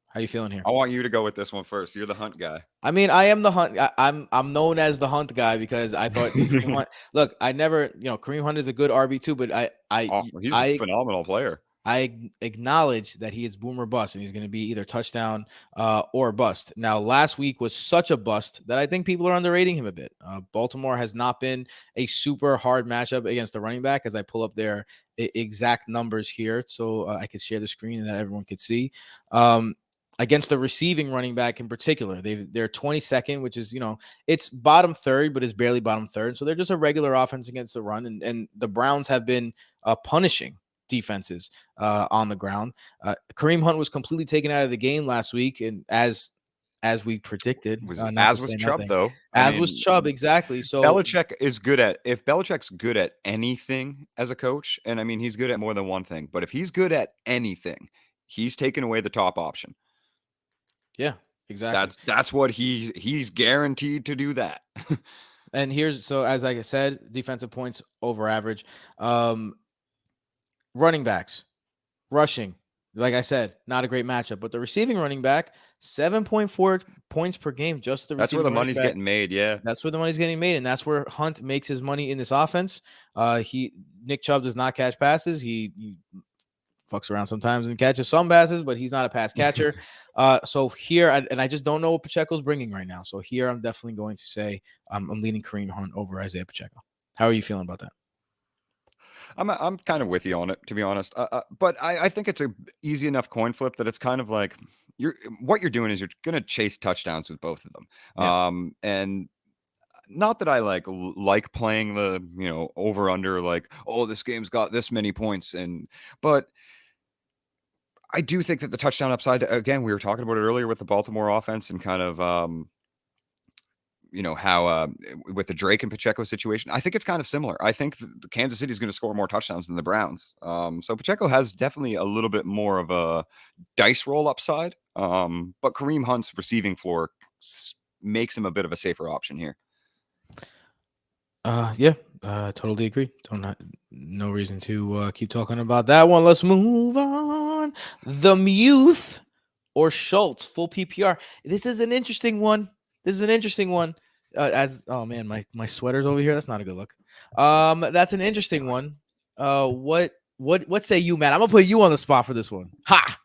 How you feeling here? I want you to go with this one first. You're the Hunt guy. I mean, I am the Hunt. I'm known as the Hunt guy because I thought look, I never, Kareem Hunt is a good RB2, but he's a phenomenal player. I acknowledge that he is boom or bust, and he's going to be either touchdown or bust. Now, last week was such a bust that I think people are underrating him a bit. Baltimore has not been a super hard matchup against the running back, as I pull up their exact numbers here so I could share the screen and that everyone could see. Against the receiving running back in particular, they're 22nd, which is, it's bottom third, but it's barely bottom third. So they're just a regular offense against the run, and the Browns have been punishing defenses on the ground. Kareem Hunt was completely taken out of the game last week, and as we predicted, as was Chubb, though. As was Chubb, exactly. So Belichick is if Belichick's good at anything as a coach, and I mean he's good at more than one thing, but if he's good at anything, he's taken away the top option. Yeah, exactly. That's what he's guaranteed to do that. And so as I said, defensive points over average. Running backs, rushing, like I said, not a great matchup. But the receiving running back, 7.4 points per game. That's where the money's getting made. Yeah, that's where the money's getting made, and that's where Hunt makes his money in this offense. Nick Chubb does not catch passes. He fucks around sometimes and catches some passes, but he's not a pass catcher. So here, I just don't know what Pacheco's bringing right now. So here, I'm definitely going to say I'm leaning Kareem Hunt over Isaiah Pacheco. How are you feeling about that? I'm kind of with you on it, to be honest. But I think it's a easy enough coin flip that it's kind of like what you're doing is you're going to chase touchdowns with both of them. Yeah. And not that I like playing the, over under, like, oh, this game's got this many points. But I do think that the touchdown upside, again, we were talking about it earlier with the Baltimore offense and kind of, how with the Drake and Pacheco situation, I think it's kind of similar. I think the Kansas City is going to score more touchdowns than the Browns. So Pacheco has definitely a little bit more of a dice roll upside. But Kareem Hunt's receiving floor makes him a bit of a safer option here. Yeah, totally agree. No reason to keep talking about that one. Let's move on. The Muth or Schultz, full PPR. This is an interesting one. Oh man, my sweater's over here. That's not a good look. That's an interesting one. What say you, Matt? I'm gonna put you on the spot for this one. Ha!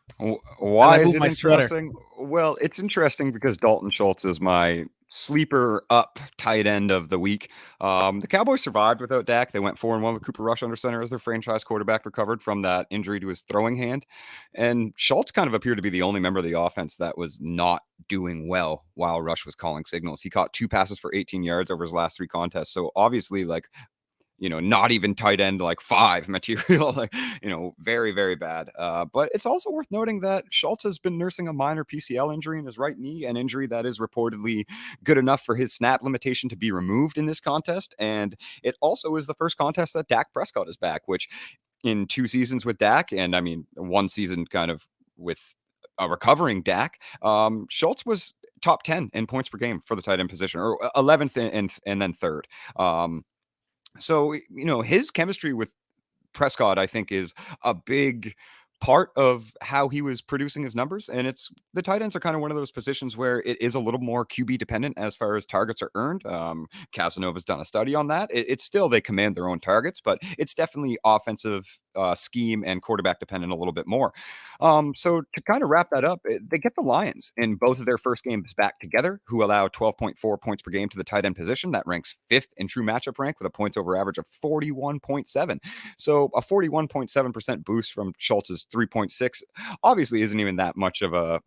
Why is it interesting? Well, it's interesting because Dalton Schultz is my sleeper up tight end of the week. The Cowboys survived without Dak. They went 4-1 with Cooper Rush under center as their franchise quarterback recovered from that injury to his throwing hand. And Schultz kind of appeared to be the only member of the offense that was not doing well while Rush was calling signals. He caught 2 passes for 18 yards over his last 3 contests. So obviously, not even tight end like 5 material, like, very, very bad. But it's also worth noting that Schultz has been nursing a minor PCL injury in his right knee, an injury that is reportedly good enough for his snap limitation to be removed in this contest. And it also is the first contest that Dak Prescott is back, which in 2 seasons with Dak, and I mean, 1 season kind of with a recovering Dak, Schultz was top 10 in points per game for the tight end position, or 11th and then third. So, his chemistry with Prescott, I think, is a big part of how he was producing his numbers. And it's the tight ends are kind of one of those positions where it is a little more QB dependent as far as targets are earned. Casanova's done a study on that. It's still, they command their own targets, but it's definitely offensive scheme and quarterback dependent a little bit more. So to kind of wrap that up, they get the Lions in both of their first games back together, who allow 12.4 points per game to the tight end position. That ranks 5th in true matchup rank with a points over average of 41.7. So a 41.7% boost from Schultz's 3.6 obviously isn't even that much of a,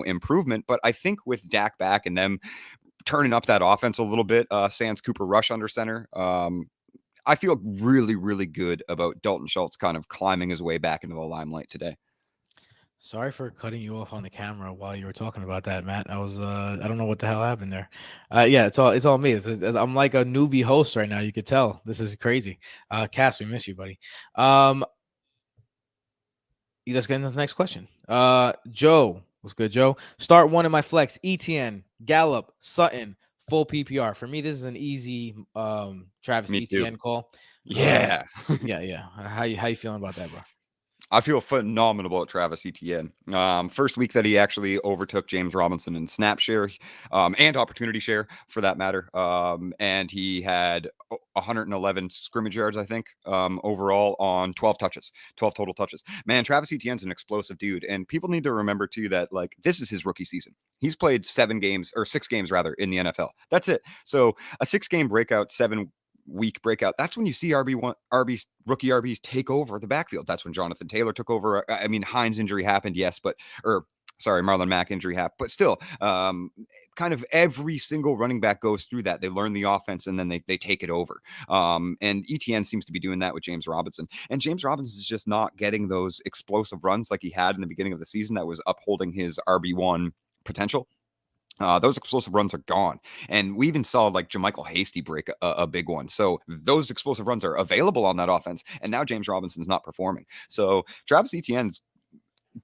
improvement. But I think with Dak back and them turning up that offense a little bit, sans Cooper Rush under center, I feel really, really good about Dalton Schultz kind of climbing his way back into the limelight today. Sorry for cutting you off on the camera while you were talking about that, Matt. I don't know what the hell happened there. Yeah, it's all me. I'm like a newbie host right now. You could tell this is crazy. Cass, we miss you, buddy. Let's get into the next question. Joe, what's good, Joe? Start one in my flex. ETN, Gallup, Sutton, full PPR. For me, this is an easy Travis Me too. ETN call. Yeah. Yeah. How you feeling about that, bro? I feel phenomenal about Travis Etienne. First week that he actually overtook James Robinson in snap share and opportunity share, for that matter. And he had 111 scrimmage yards, I think, overall on 12 touches, 12 total touches. Man, Travis Etienne's an explosive dude. And people need to remember, too, that like this is his rookie season. He's played 6 games rather in the NFL. That's it. So a 6-game breakout, 7-week breakout, that's when you see rookie RBs take over the backfield. That's when Jonathan Taylor took over. I mean, Hines injury happened, yes, Marlon Mack injury happened, but still, kind of every single running back goes through that. They learn the offense and then they take it over. And ETN seems to be doing that with James Robinson. And James Robinson is just not getting those explosive runs like he had in the beginning of the season that was upholding his RB1 potential. Those explosive runs are gone. And we even saw like JaMychal Hasty break a big one. So those explosive runs are available on that offense. And now James Robinson's not performing. So Travis Etienne's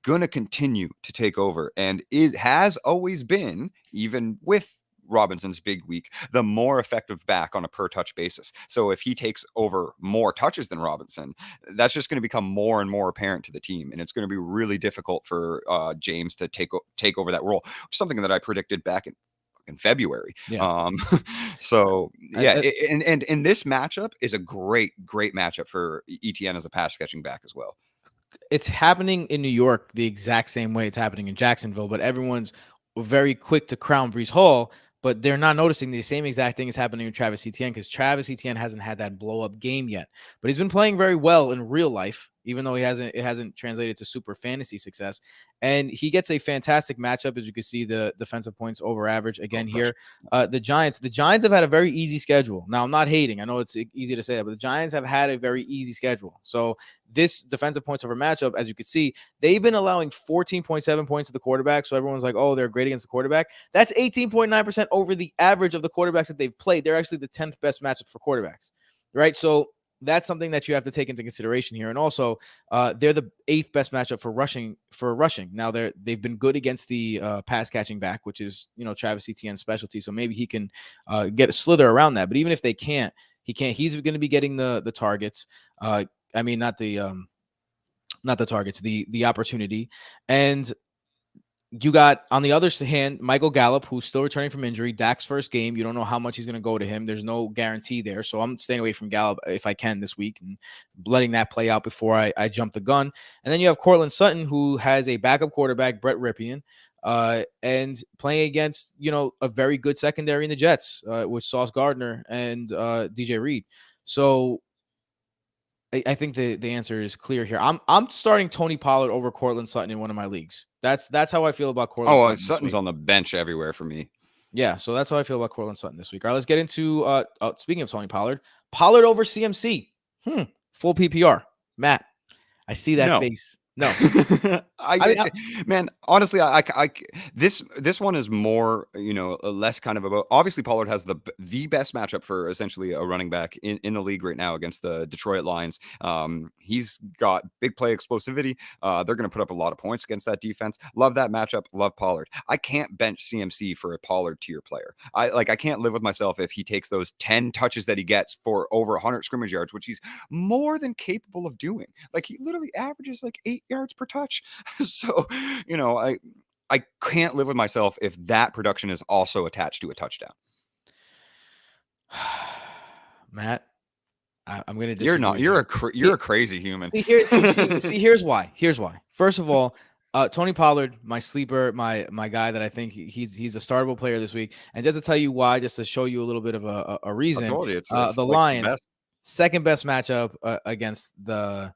going to continue to take over. And it has always been, even with Robinson's big week, the more effective back on a per touch basis. So if he takes over more touches than Robinson, that's just going to become more and more apparent to the team. And it's going to be really difficult for James to take over that role, something that I predicted back in February. Yeah. So yeah, and this matchup is a great matchup for ETN as a pass catching back as well. It's happening in New York the exact same way it's happening in Jacksonville, but everyone's very quick to crown Breece Hall, but they're not noticing the same exact thing is happening with Travis Etienne, because Travis Etienne hasn't had that blow up game yet, but he's been playing very well in real life, even though it hasn't translated to super fantasy success. And he gets a fantastic matchup, as you can see, the defensive points over average again here. The Giants have had a very easy schedule. Now, I'm not hating. I know it's easy to say that, but the Giants have had a very easy schedule. So this defensive points over matchup, as you can see, they've been allowing 14.7 points to the quarterback. So everyone's like, oh, they're great against the quarterback. That's 18.9% over the average of the quarterbacks that they've played. They're actually the 10th best matchup for quarterbacks, right? So that's something that you have to take into consideration here. And also, they're the 8th best matchup for rushing. Now they've been good against the pass catching back, which is Travis Etienne's specialty. So maybe he can get a slither around that. But even if they can't, he's going to be getting the targets. I mean, not the targets, the opportunity. And you got, on the other hand, Michael Gallup, who's still returning from injury. Dak's first game. You don't know how much he's going to go to him. There's no guarantee there. So I'm staying away from Gallup if I can this week and letting that play out before I jump the gun. And then you have Courtland Sutton, who has a backup quarterback, Brett Ripien, and playing against, a very good secondary in the Jets with Sauce Gardner and DJ Reed. So I think the answer is clear here. I'm starting Tony Pollard over Courtland Sutton in one of my leagues. That's how I feel about Courtland Sutton. Sutton's on the bench everywhere for me. Yeah, so that's how I feel about Courtland Sutton this week. All right, let's get into speaking of Tony Pollard. Pollard over CMC. Full PPR. Matt, I see that No. face. No. Man, honestly, this one is more, less kind of about. Obviously, Pollard has the best matchup for essentially a running back in the league right now against the Detroit Lions. He's got big play explosivity. They're going to put up a lot of points against that defense. Love that matchup. Love Pollard. I can't bench CMC for a Pollard tier player. I can't live with myself if he takes those 10 touches that he gets for over 100 scrimmage yards, which he's more than capable of doing. Like, he literally averages like 8 yards per touch. So, I can't live with myself if that production is also attached to a touchdown. Matt, I'm going to disagree. You're not. You're a crazy human. Here's why. First of all, Tony Pollard, my sleeper, my guy that I think he's a startable player this week. And just to tell you why, just to show you a little bit of a reason, I told you, it's the like Lions, second best matchup against the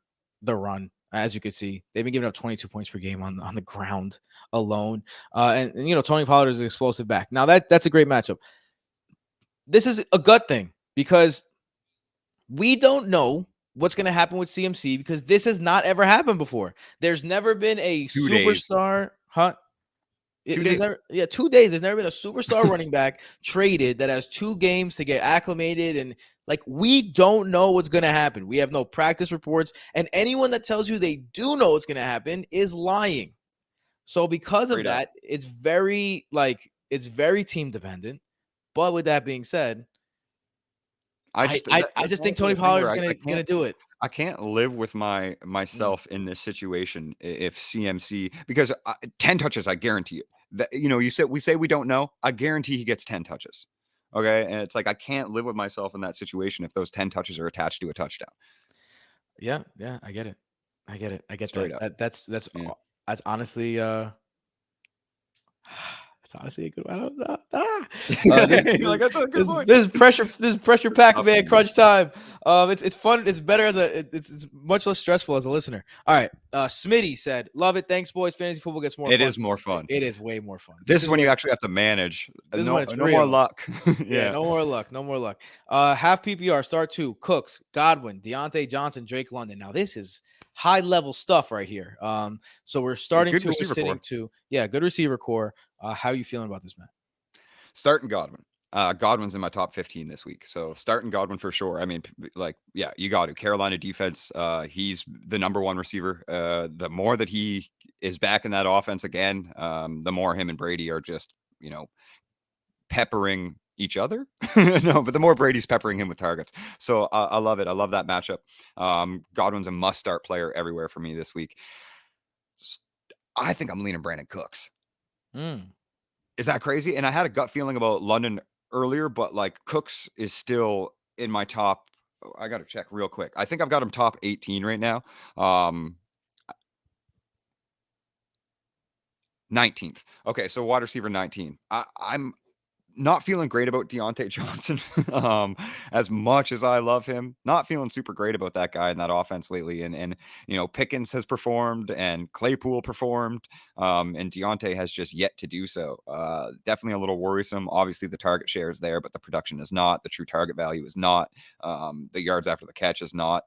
run. As you can see, they've been giving up 22 points per game on the ground alone. And Tony Pollard is an explosive back. Now that's a great matchup. This is a gut thing because we don't know what's going to happen with CMC because this has not ever happened before. There's never been a superstar. 2 days. 2 days. There's never been a superstar running back traded that has 2 games to get acclimated. And we don't know what's going to happen. We have no practice reports. And anyone that tells you they do know what's going to happen is lying. So because of that, it's very team dependent. But with that being said, I just think Tony Pollard is going to do it. I can't live with myself in this situation if CMC, because 10 touches, I guarantee you. We say we don't know. I guarantee he gets 10 touches. Okay, and it's like I can't live with myself in that situation if those 10 touches are attached to a touchdown. Yeah, I get it. I get straight that. That's honestly it's honestly a good one. I don't know. That's a good point. This is pressure packed, man. Crunch time. It's fun. It's better it's much less stressful as a listener. All right. Smitty said, "Love it. Thanks, boys. Fantasy football gets more fun." It is more fun. It is way more fun. This is when you actually have to manage. This no more luck. Yeah, no more luck. No more luck. Half PPR, start 2. Cooks, Godwin, Deontay Johnson, Drake London. Now this is high level stuff right here. So we're starting to, we're sitting to, good receiver core. How are you feeling about this, Matt? Starting Godwin. Godwin's in my top 15 this week. So starting Godwin for sure. I mean, you got to. Carolina defense, he's the number 1 receiver. The more that he is back in that offense again, the more him and Brady are just, peppering each other. No, but the more Brady's peppering him with targets. So I love it. I love that matchup. Godwin's a must-start player everywhere for me this week. I think I'm leaning Brandon Cooks. Is that crazy? And I had a gut feeling about London earlier, but Cooks is still in my top. I got to check real quick. I think I've got him top 18 right now. 19th. Okay, so wide receiver 19. I'm not feeling great about Deontay Johnson as much as I love him. Not feeling super great about that guy in that offense lately. And Pickens has performed and Claypool performed, and Deontay has just yet to do so. Definitely a little worrisome. Obviously, the target share is there, but the production is not. The true target value is not. The yards after the catch is not.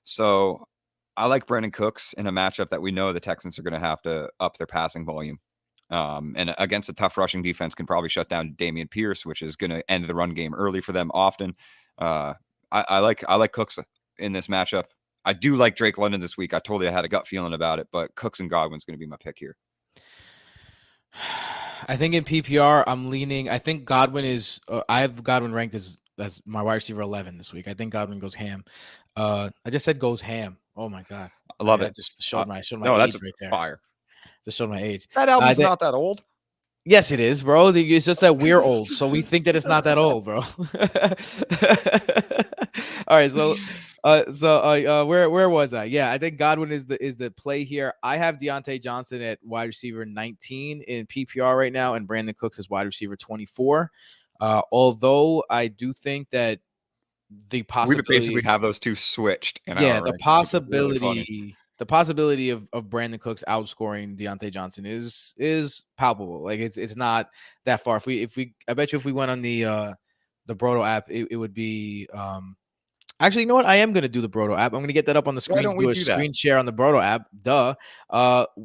So I like Brandon Cooks in a matchup that we know the Texans are going to have to up their passing volume. And against a tough rushing defense can probably shut down Dameon Pierce, which is going to end the run game early for them often. I like Cooks in this matchup. I do like Drake London this week. I told you I had a gut feeling about it, but Cooks and Godwin's going to be my pick here. I think in PPR, I'm leaning. I think Godwin is. I have Godwin ranked as my wide receiver 11 this week. I think Godwin goes ham. I just said goes ham. Oh my god, I love it. I just showed my age that's right there. Fire. Just showed my age. That album's not that old. Yes, it is, bro. It's just that we're old, so we think that it's not that old, bro. All right, so where was I? Yeah, I think Godwin is the play here. I have Deontay Johnson at wide receiver 19 in PPR right now, and Brandon Cooks is wide receiver 24. Although I do think that the possibility we basically have those two switched. The possibility the possibility of Brandon Cooks outscoring Deontay Johnson is palpable. Like it's not that far. If we I bet you if we went on the Broto app, it would be actually, you know what? I am going to do the Broto app. I'm going to get that up on the Why screen. don't we do that? Screen share on the Broto app. Duh.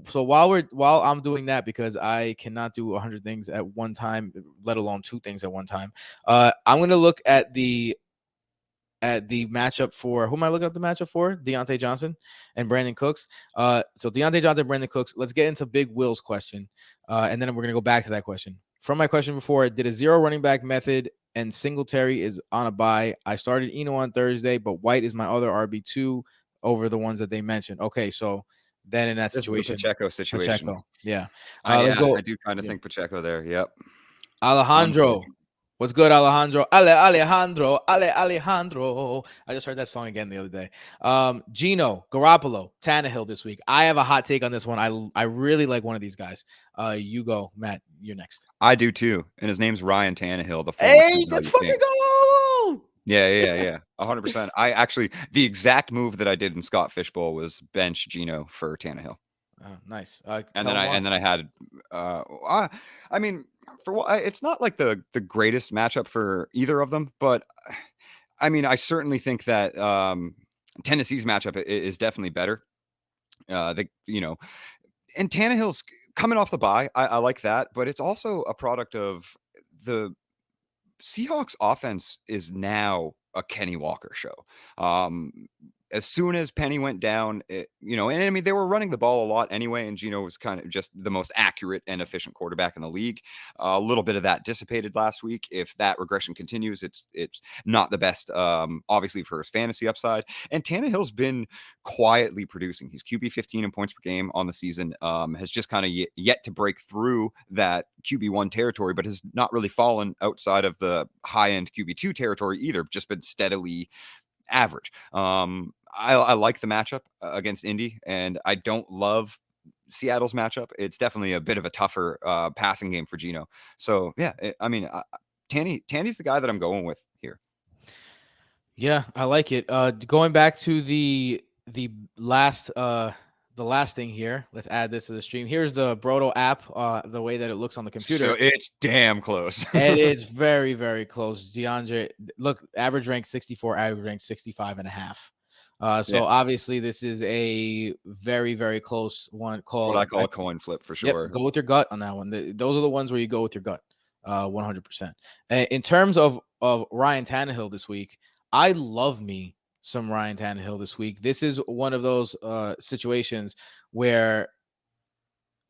So while I'm doing that, because I cannot do 100 things at one time, let alone 2 things at one time, I'm going to look at the matchup for, who am I looking up the matchup for? Deontay Johnson and Brandon Cooks. So Deontay Johnson, Brandon Cooks. Let's get into Big Will's question, and then we're going to go back to that question. From my question before, did a 0 running back method and Singletary is on a bye? I started Eno on Thursday, but White is my other RB2 over the ones that they mentioned. Okay, so then in that situation, this is the Pacheco situation. Pacheco, yeah. Let's go. I do kind of think Pacheco there. Yep. Alejandro. What's good, Alejandro? Alejandro. I just heard that song again the other day. Gino, Garoppolo, Tannehill this week. I have a hot take on this one. I really like one of these guys. You go, Matt. You're next. I do too. And his name's Ryan Tannehill. Hey, let's fucking go. Yeah. 100%. I actually, the exact move that I did in Scott Fishbowl was bench Gino for Tannehill. Nice. And then I had, I mean, it's not like the greatest matchup for either of them, but I mean, I certainly think that Tennessee's matchup is definitely better. And Tannehill's coming off the bye. I like that, but it's also a product of the Seahawks offense is now a Kenny Walker show. As soon as Penny went down, and I mean, they were running the ball a lot anyway, and Gino was kind of just the most accurate and efficient quarterback in the league. A little bit of that dissipated last week. If that regression continues, it's not the best, obviously, for his fantasy upside. And Tannehill's been quietly producing. He's QB 15 in points per game on the season, has just kind of yet to break through that QB1 territory, but has not really fallen outside of the high-end QB2 territory either, just been steadily average. I like the matchup against Indy, and I don't love Seattle's matchup. It's definitely a bit of a tougher passing game for Gino. So yeah, I mean, Tandy's the guy that I'm going with here. Yeah, I like it. Going back to the last thing here, let's add this to the stream. Here's the Broto app, the way that it looks on the computer. So it's damn close. And it's very, very close. DeAndre, look, average rank 64, average rank 65.5. So obviously this is a very, very close one called what I call a coin flip for sure. Yep, go with your gut on that one. Those are the ones where you go with your gut, 100%. In terms of Ryan Tannehill this week, I love me some Ryan Tannehill this week. This is one of those situations where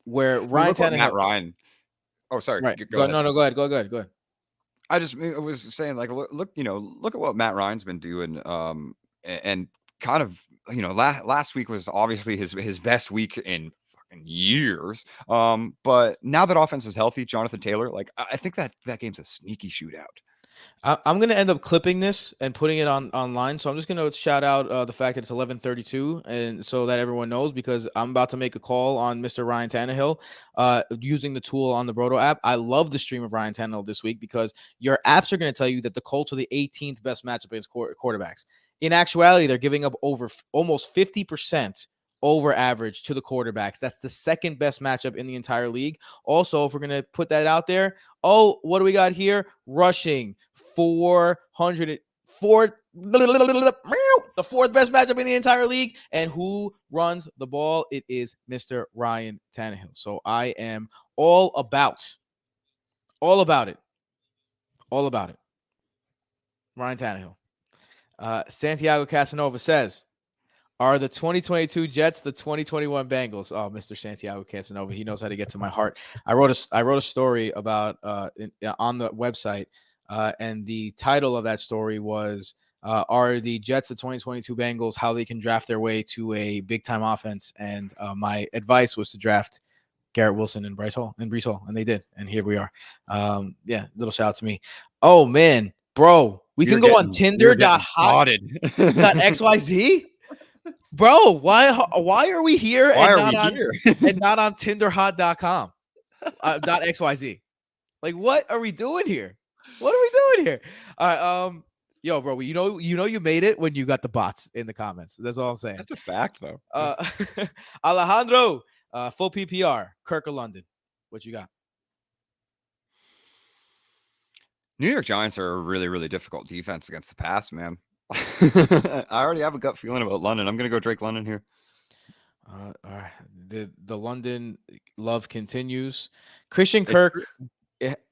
Ryan Tannehill. Matt Ryan. Oh, sorry. Right. Go ahead. No, go ahead. Go ahead. I was saying, like, look at what Matt Ryan's been doing, and kind of, last week was obviously his best week in fucking years. But now that offense is healthy, Jonathan Taylor, like, I think that game's a sneaky shootout. I'm going to end up clipping this and putting it online. So I'm just going to shout out the fact that it's 11:32, and so that everyone knows, because I'm about to make a call on Mr. Ryan Tannehill using the tool on the Broto app. I love the stream of Ryan Tannehill this week because your apps are going to tell you that the Colts are the 18th best matchup against quarterbacks. In actuality, they're giving up over almost 50% over average to the quarterbacks. That's the second best matchup in the entire league. Also, if we're going to put that out there, what do we got here? Rushing 404, the fourth best matchup in the entire league. And who runs the ball? It is Mr. Ryan Tannehill. So I am all about it. Ryan Tannehill. Santiago Casanova says, are the 2022 Jets the 2021 Bengals? Oh, Mr. Santiago Casanova, he knows how to get to my heart. I wrote a story about on the website, and the title of that story was "Are the Jets the 2022 Bengals? How they can draft their way to a big time offense?" And my advice was to draft Garrett Wilson and Breece Hall, and they did, and here we are. Little shout out to me. Oh man, bro, we can go on Tinder.xyz. Bro, why are we here and not on Tinderhot.com .xyz? Like, what are we doing here? All right, Yo, bro, you made it when you got the bots in the comments. That's all I'm saying. That's a fact, though. Alejandro, full PPR, Kirk or London. What you got? New York Giants are a really, really difficult defense against the pass, man. I already have a gut feeling about London. I'm going to go Drake London here. All right. The London love continues. Christian Kirk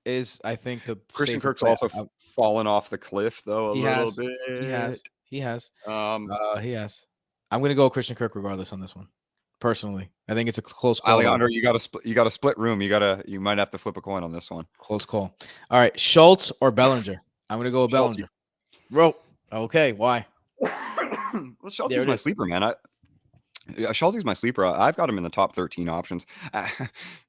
is, I think, the Christian safer Kirk's play. also fallen off the cliff, though, a He little has. bit. He has. He has. He has. I'm gonna go Christian Kirk regardless on this one. Personally, I think it's a close call. Alejandro, you got a split room. You might have to flip a coin on this one. Close call. All right, Schultz or Bellinger? I'm gonna go with Schultz. Bellinger. Bro, okay, why? Well, Schultz is my sleeper, man. Schultz is my sleeper. I've got him in the top 13 options.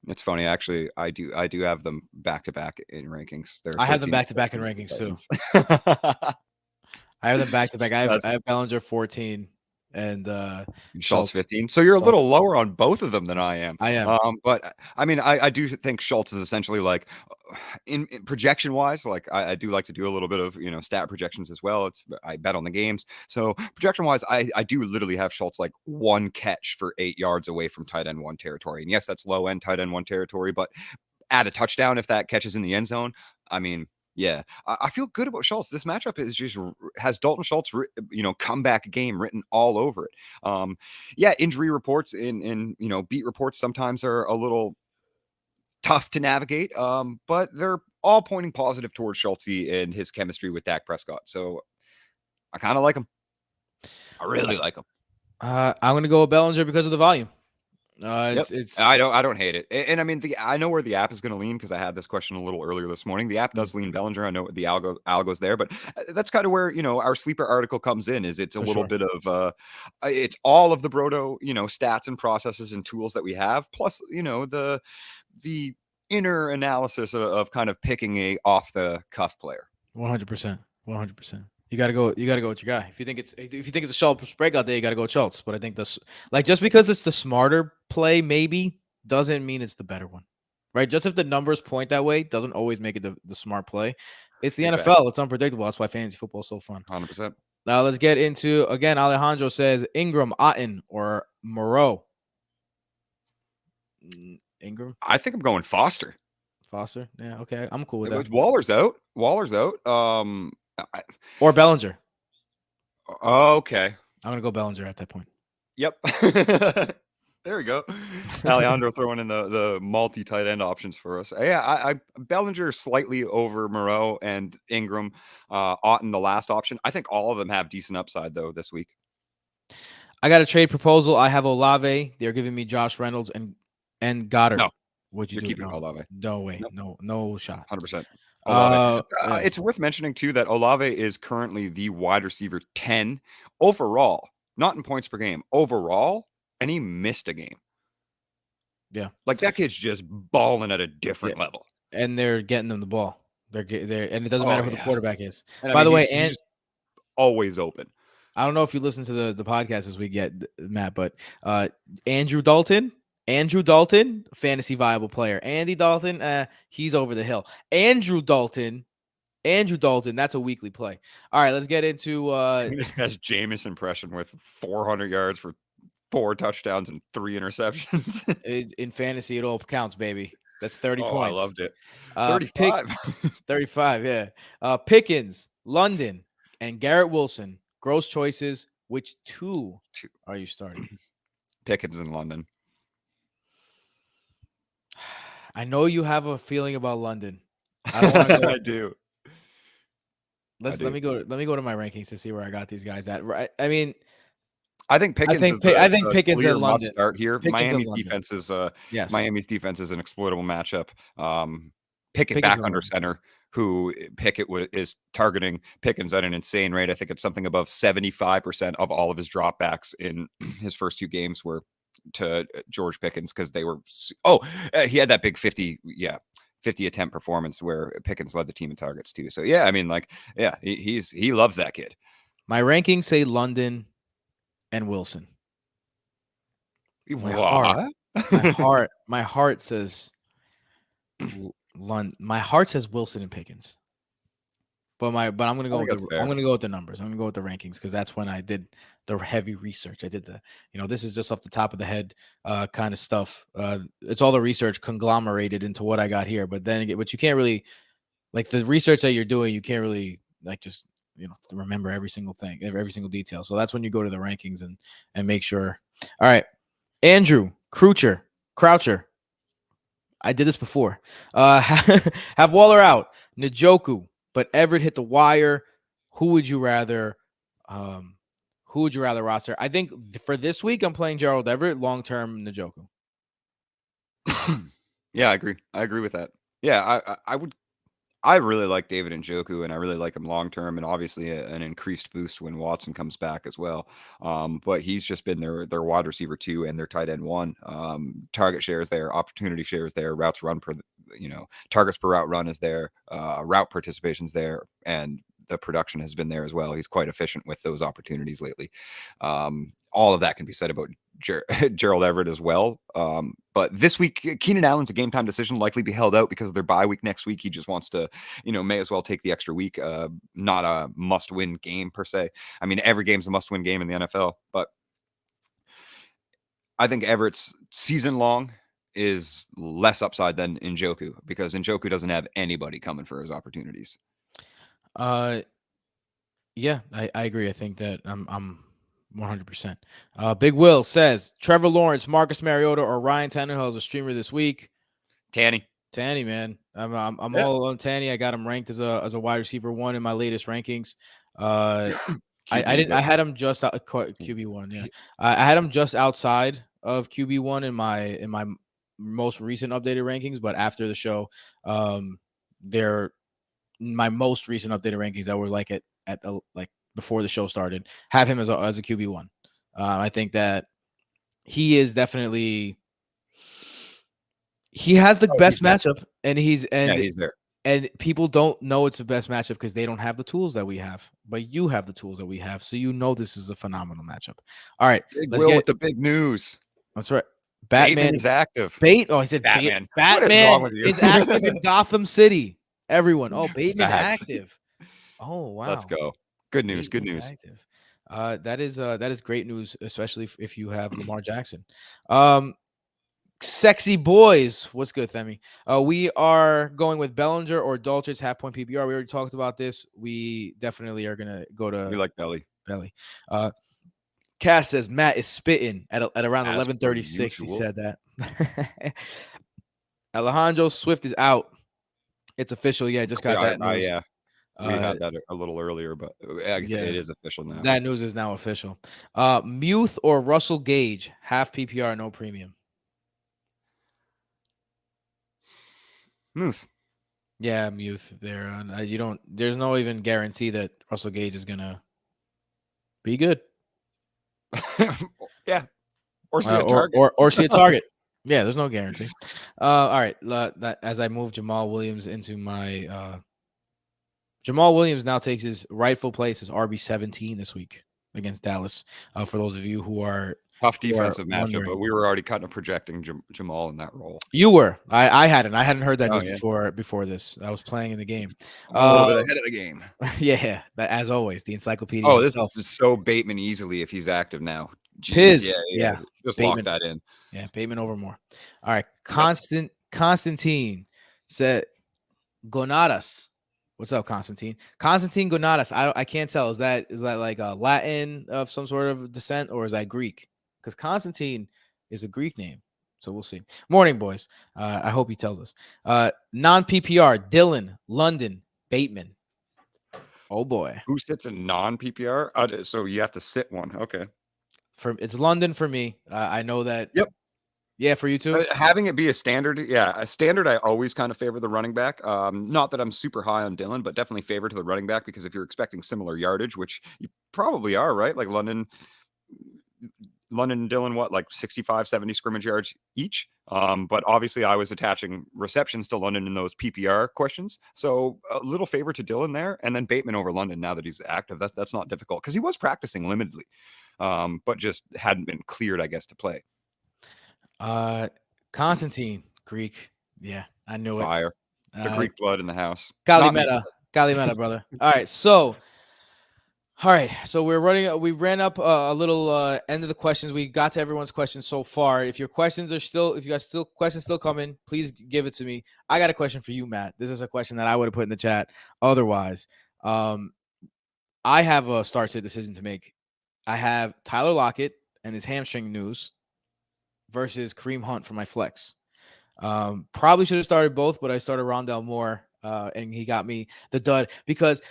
It's funny, actually. I do have them back to back in rankings. I have them back to back in rankings too. I have them back to back. I have Bellinger 14 and Schultz 15. So you're a little lower on both of them than I am. I am. But I mean, I do think Schultz is essentially like in projection wise, like I do like to do a little bit of, stat projections as well. I bet on the games. So projection wise, I do literally have Schultz like one catch for 8 yards away from tight end 1 territory. And yes, that's low end tight end 1 territory, but add a touchdown if that catches in the end zone. I mean, yeah, I feel good about Schultz. This matchup has Dalton Schultz, comeback game written all over it. Yeah, injury reports in beat reports sometimes are a little tough to navigate, but they're all pointing positive towards Schultz and his chemistry with Dak Prescott. So I kind of like him. I really like him. I'm gonna go with Bellinger because of the volume. It's I don't hate it, and I mean I know where the app is going to lean because I had this question a little earlier this morning. The app does lean Bellinger. I know the algo's there, but that's kind of where our sleeper article comes in. Is it's a little bit of it's all of the Brodo stats and processes and tools that we have, plus the inner analysis of kind of picking a off the cuff player. 100%. You gotta go with your guy. If you think it's a Schultz breakout day, you gotta go with Schultz. But I think just because it's the smarter play, maybe doesn't mean it's the better one, right? Just if the numbers point that way, doesn't always make it the smart play. It's the NFL. It's unpredictable. That's why fantasy football is so fun. 100%. Now let's get into again. Alejandro says Ingram, Otten, or Moreau. Ingram. I think I'm going Foster. Yeah. Okay. I'm cool with that. Waller's out. Or Bellinger. Okay. I'm gonna go Bellinger at that point. Yep. There we go. Alejandro throwing in the multi tight end options for us. Yeah, I Bellinger slightly over Moreau and Ingram. Otten the last option. I think all of them have decent upside though this week. I got a trade proposal. I have Olave. They're giving me Josh Reynolds and Goddard. No. Would you do? Keeping Olave? No way. Nope. No shot. 100%. It's worth mentioning too that Olave is currently the wide receiver 10 overall, not in points per game, overall, and he missed a game. Yeah, like that kid's just balling at a different level, and they're getting them the ball. They're and it doesn't matter who the quarterback is. And By the way, he's always open. I don't know if you listen to the podcast as we get, Matt, but Andrew Dalton, fantasy viable player. Andy Dalton, he's over the hill. Andrew Dalton, that's a weekly play. All right, let's get into this has Jameis impression with 400 yards for 4 touchdowns and 3 interceptions. In fantasy, it all counts, baby. That's 30 points. I loved it. 35. 35, yeah. Pickens, London, and Garrett Wilson. Gross choices. Which two are you starting? Pickens in London. I know you have a feeling about London. I don't want to go. I do. Let me go to my rankings to see where I got these guys at. Right. I mean, I think Pickens. I think Pickens in London. Start here. Pickens Miami's defense is yes. Miami's defense is an exploitable matchup. Pickett back under center, who Pickett is targeting Pickens at an insane rate. I think it's something above 75% of all of his dropbacks in his first 2 games were to George Pickens because they were. He had that big 50 attempt performance where Pickens led the team in targets too. So yeah, I mean, he loves that kid. My rankings say London and Wilson. My heart says London. My heart says Wilson and Pickens. But I'm gonna go think with that's the fair. I'm gonna go with the numbers. I'm gonna go with the rankings because that's when I did the heavy research. I did this is just off the top of the head kind of stuff. It's all the research conglomerated into what I got here. But then again, but you can't really like the research that you're doing, you can't really like just remember every single thing, every single detail. So that's when you go to the rankings and make sure. All right, Andrew Croucher. I did this before. Have Waller out, Njoku, but Everett hit the wire. Who would you rather? Who would you rather roster? I think for this week, I'm playing Gerald Everett. Long term, Njoku. Yeah, I agree. I agree with that. Yeah, I would. I really like David Njoku, and I really like him long term, and obviously an increased boost when Watson comes back as well. But he's just been their wide receiver 2 and their tight end 1. Target shares there, opportunity shares there, routes run per targets per route run is there, route participations there, and the production has been there as well. He's quite efficient with those opportunities lately. All of that can be said about Gerald Everett as well. But this week, Keenan Allen's a game time decision, likely be held out because of their bye week next week. He just wants to, may as well take the extra week. Not a must win game per se. I mean, every game's a must win game in the NFL, but I think Everett's season long is less upside than Njoku because Njoku doesn't have anybody coming for his opportunities. Yeah, I agree. I think that I'm 100%. Big Will says Trevor Lawrence, Marcus Mariota, or Ryan Tannehill is a streamer this week. Tanny, man. I'm all on Tanny. I got him ranked as a wide receiver 1 in my latest rankings. I had him just out QB1. Yeah, I had him just outside of QB1 in my most recent updated rankings. But after the show, they're my most recent updated rankings that were like at like before the show started have him as a QB1. I think that he is definitely he has the best matchup, and he's there. And people don't know it's the best matchup because they don't have the tools that we have, but you have the tools that we have, so this is a phenomenal matchup. All right, let's get with the big news. That's right. Batman is active. Oh, he said Batman. Batman is active in Gotham City. Everyone, Bateman active. Oh wow, let's go. Good news. Bateman good news. Active. That is great news, especially if you have Lamar Jackson. Sexy boys, what's good, Themi? We are going with Bellinger or Dulcich half-point PPR. We already talked about this. We definitely are gonna go to. We like Belly. Cass says Matt is spitting at around 11:36. He said that. Alejandro Swift is out. It's official. Yeah, just got that news. Yeah. We had that a little earlier, but it is official now. That news is now official. Muth or Russell Gage, half PPR, no premium. Muth. Yeah, Muth there. There's no even guarantee that Russell Gage is gonna be good. Yeah. Or see a target. Or see a target. Yeah, there's no guarantee. All right. As I move Jamal Williams into my Jamal Williams now takes his rightful place as RB17 this week against Dallas. For those of you who are tough defensive matchup, but we were already kind of projecting Jamal in that role. You were. I hadn't heard that news before this. I was playing in the game. A little bit ahead of the game. Yeah, as always, the encyclopedia. Oh, himself. This is so Bateman easily if he's active now. Jeez. Yeah. Just Bateman. Lock that in. Yeah, Bateman over more. All right. Constantine said Gonadas. What's up, Constantine? Constantine Gonadas. I can't tell. Is that like a Latin of some sort of descent, or is that Greek? Because Constantine is a Greek name. So we'll see. Morning, boys. I hope he tells us. Non-PPR, Dylan, London, Bateman. Oh, boy. Who sits in non-PPR? So you have to sit one. Okay. It's London for me. I know that. Yep. Yeah, for you too. Having it be a standard. Yeah, a standard. I always kind of favor the running back. Not that I'm super high on Dylan, but definitely favor to the running back because if you're expecting similar yardage, which you probably are, right? Like London and Dylan, what, like 65, 70 scrimmage yards each? But obviously I was attaching receptions to London in those PPR questions. So a little favor to Dylan there, and then Bateman over London now that he's active. That's not difficult because he was practicing limitedly, but just hadn't been cleared, I guess, to play. Constantine, Greek. Yeah, I knew Fire. The Greek blood in the house. Kalimera Calimera, brother. All right, so we ran up a little end of the questions. We got to everyone's questions so far. If you got questions still coming, please give it to me. I got a question for you, Matt. This is a question that I would have put in the chat otherwise. I have a start-sit decision to make. I have Tyler Lockett and his hamstring news versus Kareem Hunt for my flex. Probably should have started both, but I started Rondale Moore, and he got me the dud because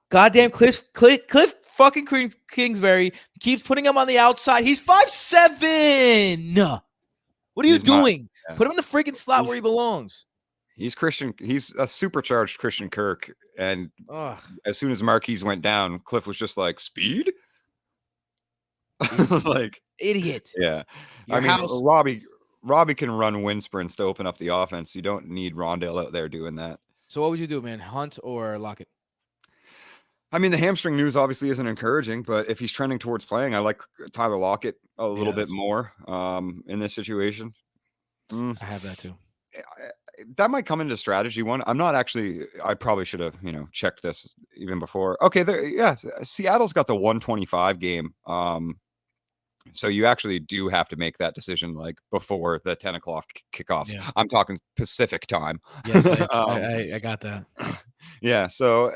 goddamn Cliff fucking Kingsbury keeps putting him on the outside. He's 5'7". What are you doing? Put him in the freaking slot where he belongs. He's a supercharged Christian Kirk. And as soon as Marquise went down, Cliff was just like, speed? Like idiot. Yeah. Robbie can run wind sprints to open up the offense. You don't need Rondale out there doing that. So what would you do, man? Hunt or Lockett? I mean, the hamstring news obviously isn't encouraging, but if he's trending towards playing, I like Tyler Lockett a little bit more in this situation. I have that too. That might come into strategy one. I probably should have, checked this even before. Okay, Seattle's got the 125 game. So you actually do have to make that decision like before the 10 o'clock kickoffs. Yeah. I'm talking Pacific time. Yes, I got that. Yeah. So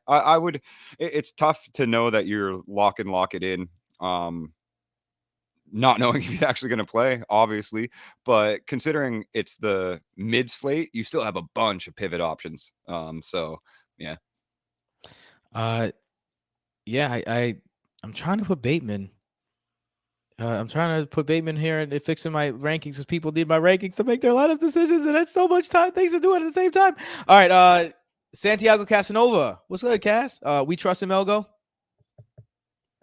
I would. It's tough to know that you're lock it in. Not knowing if he's actually going to play, obviously, but considering it's the mid slate, you still have a bunch of pivot options. So yeah. I'm trying to put Bateman. I'm trying to put Bateman here and fixing my rankings because people need my rankings to make their lineup decisions, and that's so much things to do at the same time. All right, Santiago Casanova, what's good, Cass? We trust him, Elgo?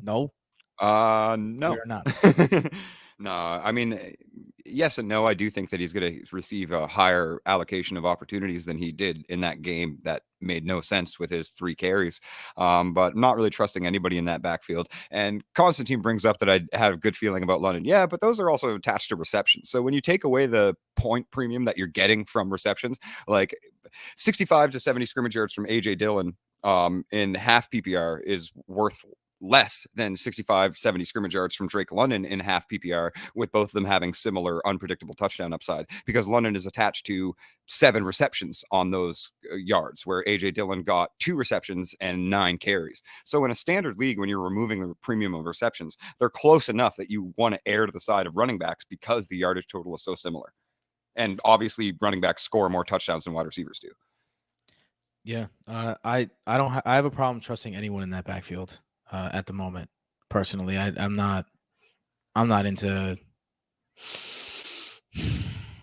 No. No. We're not. No, I mean, yes and no. I do think that he's going to receive a higher allocation of opportunities than he did in that game that made no sense with his 3 carries. But I'm not really trusting anybody in that backfield. And Constantine brings up that I have a good feeling about London. Yeah, but those are also attached to receptions. So when you take away the point premium that you're getting from receptions, like 65 to 70 scrimmage yards from AJ Dillon in half PPR is worth less than 65-70 scrimmage yards from Drake London in half PPR, with both of them having similar unpredictable touchdown upside, because London is attached to 7 receptions on those yards, where AJ Dillon got 2 receptions and 9 carries. So in a standard league, when you're removing the premium of receptions, they're close enough that you want to err to the side of running backs because the yardage total is so similar. And obviously running backs score more touchdowns than wide receivers do. Yeah. I have a problem trusting anyone in that backfield. At the moment, personally, I'm not into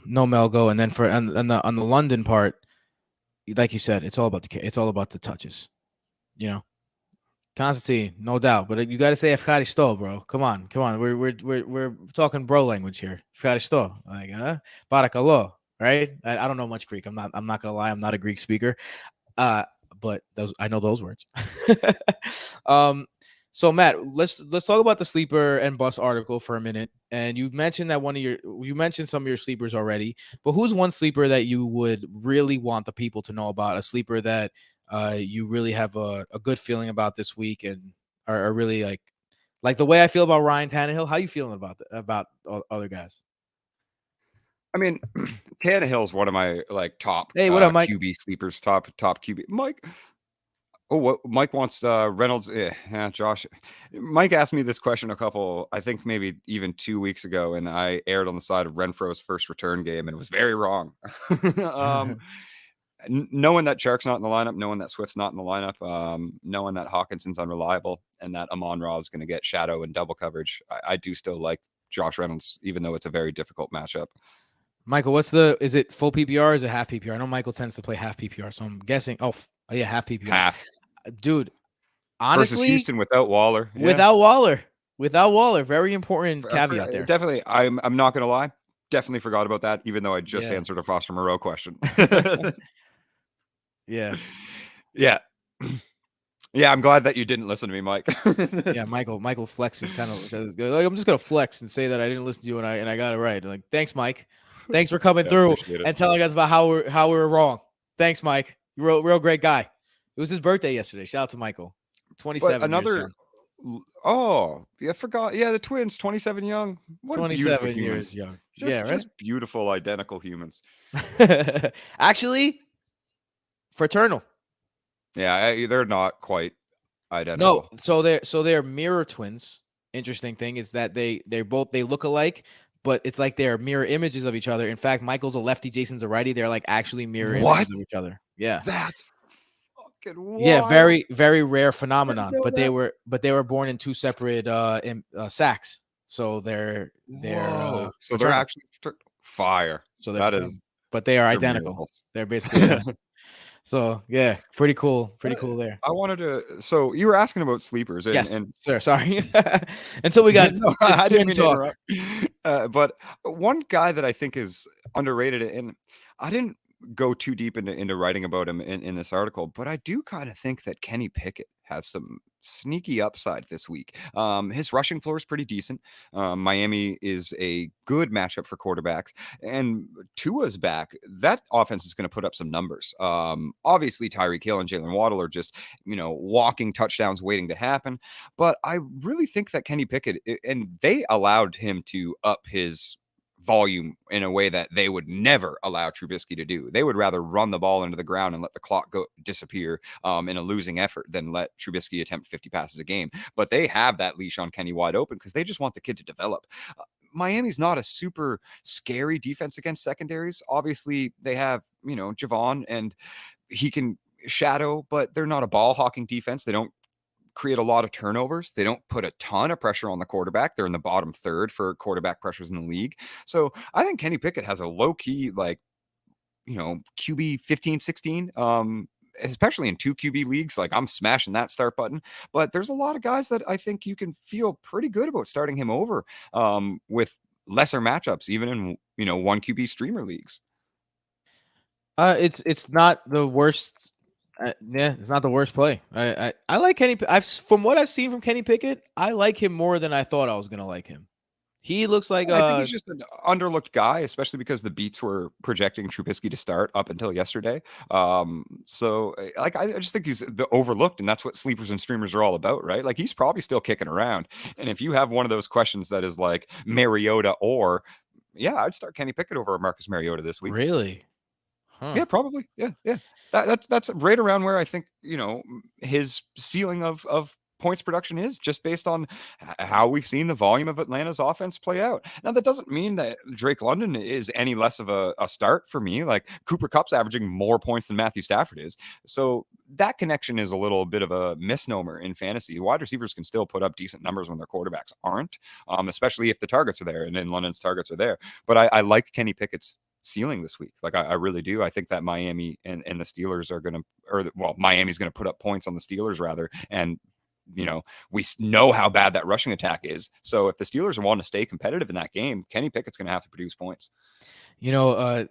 no Melgo, and then on the London part, like you said, it's all about the touches, Constantine, no doubt, but you got to say Efkaristo, bro. Come on, we're talking bro language here. Efkaristo, like Barakalo, right? I don't know much Greek. I'm not gonna lie, I'm not a Greek speaker, but I know those words. So Matt, let's talk about the sleeper and bust article for a minute. And you mentioned that you mentioned some of your sleepers already, but who's one sleeper that you would really want the people to know about? A sleeper that you really have a good feeling about this week and are really like the way I feel about Ryan Tannehill. How you feeling about other guys? I mean, Tannehill is one of my top what up, Mike? QB sleepers, top QB. Mike. Oh, what Mike wants Reynolds. Josh. Mike asked me this question I think maybe even 2 weeks ago, and I aired on the side of Renfro's first return game and was very wrong. Knowing that Chark's not in the lineup, knowing that Swift's not in the lineup, knowing that Hawkinson's unreliable and that Amon-Ra is going to get shadow and double coverage, I do still like Josh Reynolds, even though it's a very difficult matchup. Michael, is it full PPR or is it half PPR? I know Michael tends to play half PPR, so I'm guessing. Oh yeah, half PPR. Half. Dude, honestly, versus Houston without Waller. Yeah. Without Waller, very important caveat there. Definitely, I'm not gonna lie. Definitely forgot about that, even though I just answered a Foster Moreau question. Yeah. I'm glad that you didn't listen to me, Mike. Yeah, Michael flexing kind of like, I'm just gonna flex and say that I didn't listen to you and I got it right. Like, thanks, Mike. Thanks for coming through and telling us about how we were wrong. Thanks, Mike. You're a real great guy. It was his birthday yesterday. Shout out to Michael. But 27 years another, young. oh, yeah, I forgot. Yeah, the twins, 27 young. What beautiful 27 years humans. young. Yeah, Just beautiful, identical humans. right? Actually, fraternal. Yeah, they're not quite No, identical. so they're mirror twins. Interesting thing is that they look alike, but it's like they're mirror images of each other. In fact, Michael's a lefty, Jason's a righty. They're like actually mirror What? images of each other. Yeah. That's fucking Yeah, wild. very very rare I didn't phenomenon. know that. But they were born in two separate sacks. So they're Whoa. So they're fraternal. actually fire. So they're That fraternal. is, But they are they're identical. miracles. They're basically identical. So yeah, pretty cool. Pretty Uh, cool there. I wanted to. So you were asking about sleepers, and Yes, and sir. Sorry. And so we got no, this I didn't twin mean to talk. interrupt. But one guy that I think is underrated, and I didn't go too deep into writing about him in this article, but I do kind of think that Kenny Pickett has some sneaky upside this week. His rushing floor is pretty decent. Miami is a good matchup for quarterbacks, and Tua's back. That offense is going to put up some numbers. Obviously, Tyreek Hill and Jalen Waddle are just walking touchdowns waiting to happen. But I really think that Kenny Pickett, and they allowed him to up his volume in a way that they would never allow Trubisky to do. They would rather run the ball into the ground and let the clock go disappear in a losing effort than let Trubisky attempt 50 passes a game. But they have that leash on Kenny wide open because they just want the kid to develop. Miami's not a super scary defense against secondaries. Obviously, they have, Javon, and he can shadow, but they're not a ball hawking defense. They don't create a lot of turnovers. They don't put a ton of pressure on the quarterback. They're in the bottom third for quarterback pressures in the league. So I think Kenny Pickett has a low key, QB 15, 16. Especially in 2 QB leagues, like I'm smashing that start button. But there's a lot of guys that I think you can feel pretty good about starting him over with lesser matchups, even in 1 QB streamer leagues. It's not the worst. Yeah, it's not the worst play. I like Kenny. From what I've seen from Kenny Pickett, I like him more than I thought I was gonna like him. He looks like I think he's just an underlooked guy, especially because the beats were projecting Trubisky to start up until yesterday. I just think he's the overlooked, and that's what sleepers and streamers are all about, right? Like he's probably still kicking around. And if you have one of those questions that is like Mariota or, yeah, I'd start Kenny Pickett over Marcus Mariota this week. really, huh? Yeah, probably. Yeah, yeah. That's right around where I think his ceiling of points production is, just based on how we've seen the volume of Atlanta's offense play out. Now that doesn't mean that Drake London is any less of a start for me. Like Cooper Kupp's averaging more points than Matthew Stafford is, so that connection is a little bit of a misnomer in fantasy. Wide receivers can still put up decent numbers when their quarterbacks aren't, especially if the targets are there, and then London's targets are there. But I like Kenny Pickett's ceiling this week. Like I really do. I think that Miami and the Steelers are going to, Miami's going to put up points on the Steelers rather. And, we know how bad that rushing attack is. So if the Steelers want to stay competitive in that game, Kenny Pickett's going to have to produce points. I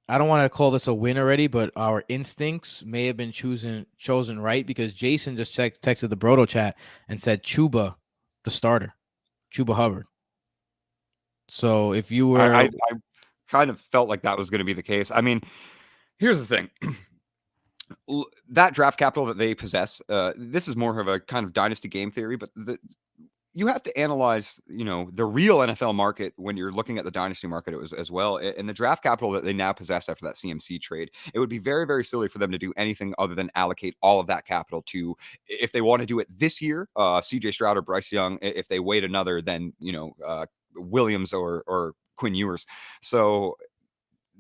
don't want to call this a win already, but our instincts may have been chosen right, because Jason just texted the Broto chat and said Chuba, the starter, Chuba Hubbard. So if you were, I kind of felt like that was going to be the case. I mean, here's the thing. That draft capital that they possess, this is more of a kind of dynasty game theory, but you have to analyze, the real NFL market when you're looking at the dynasty market as well. And the draft capital that they now possess after that CMC trade, it would be very, very silly for them to do anything other than allocate all of that capital to, if they want to do it this year, CJ Stroud or Bryce Young. If they wait another, then, Williams or Quinn Ewers. So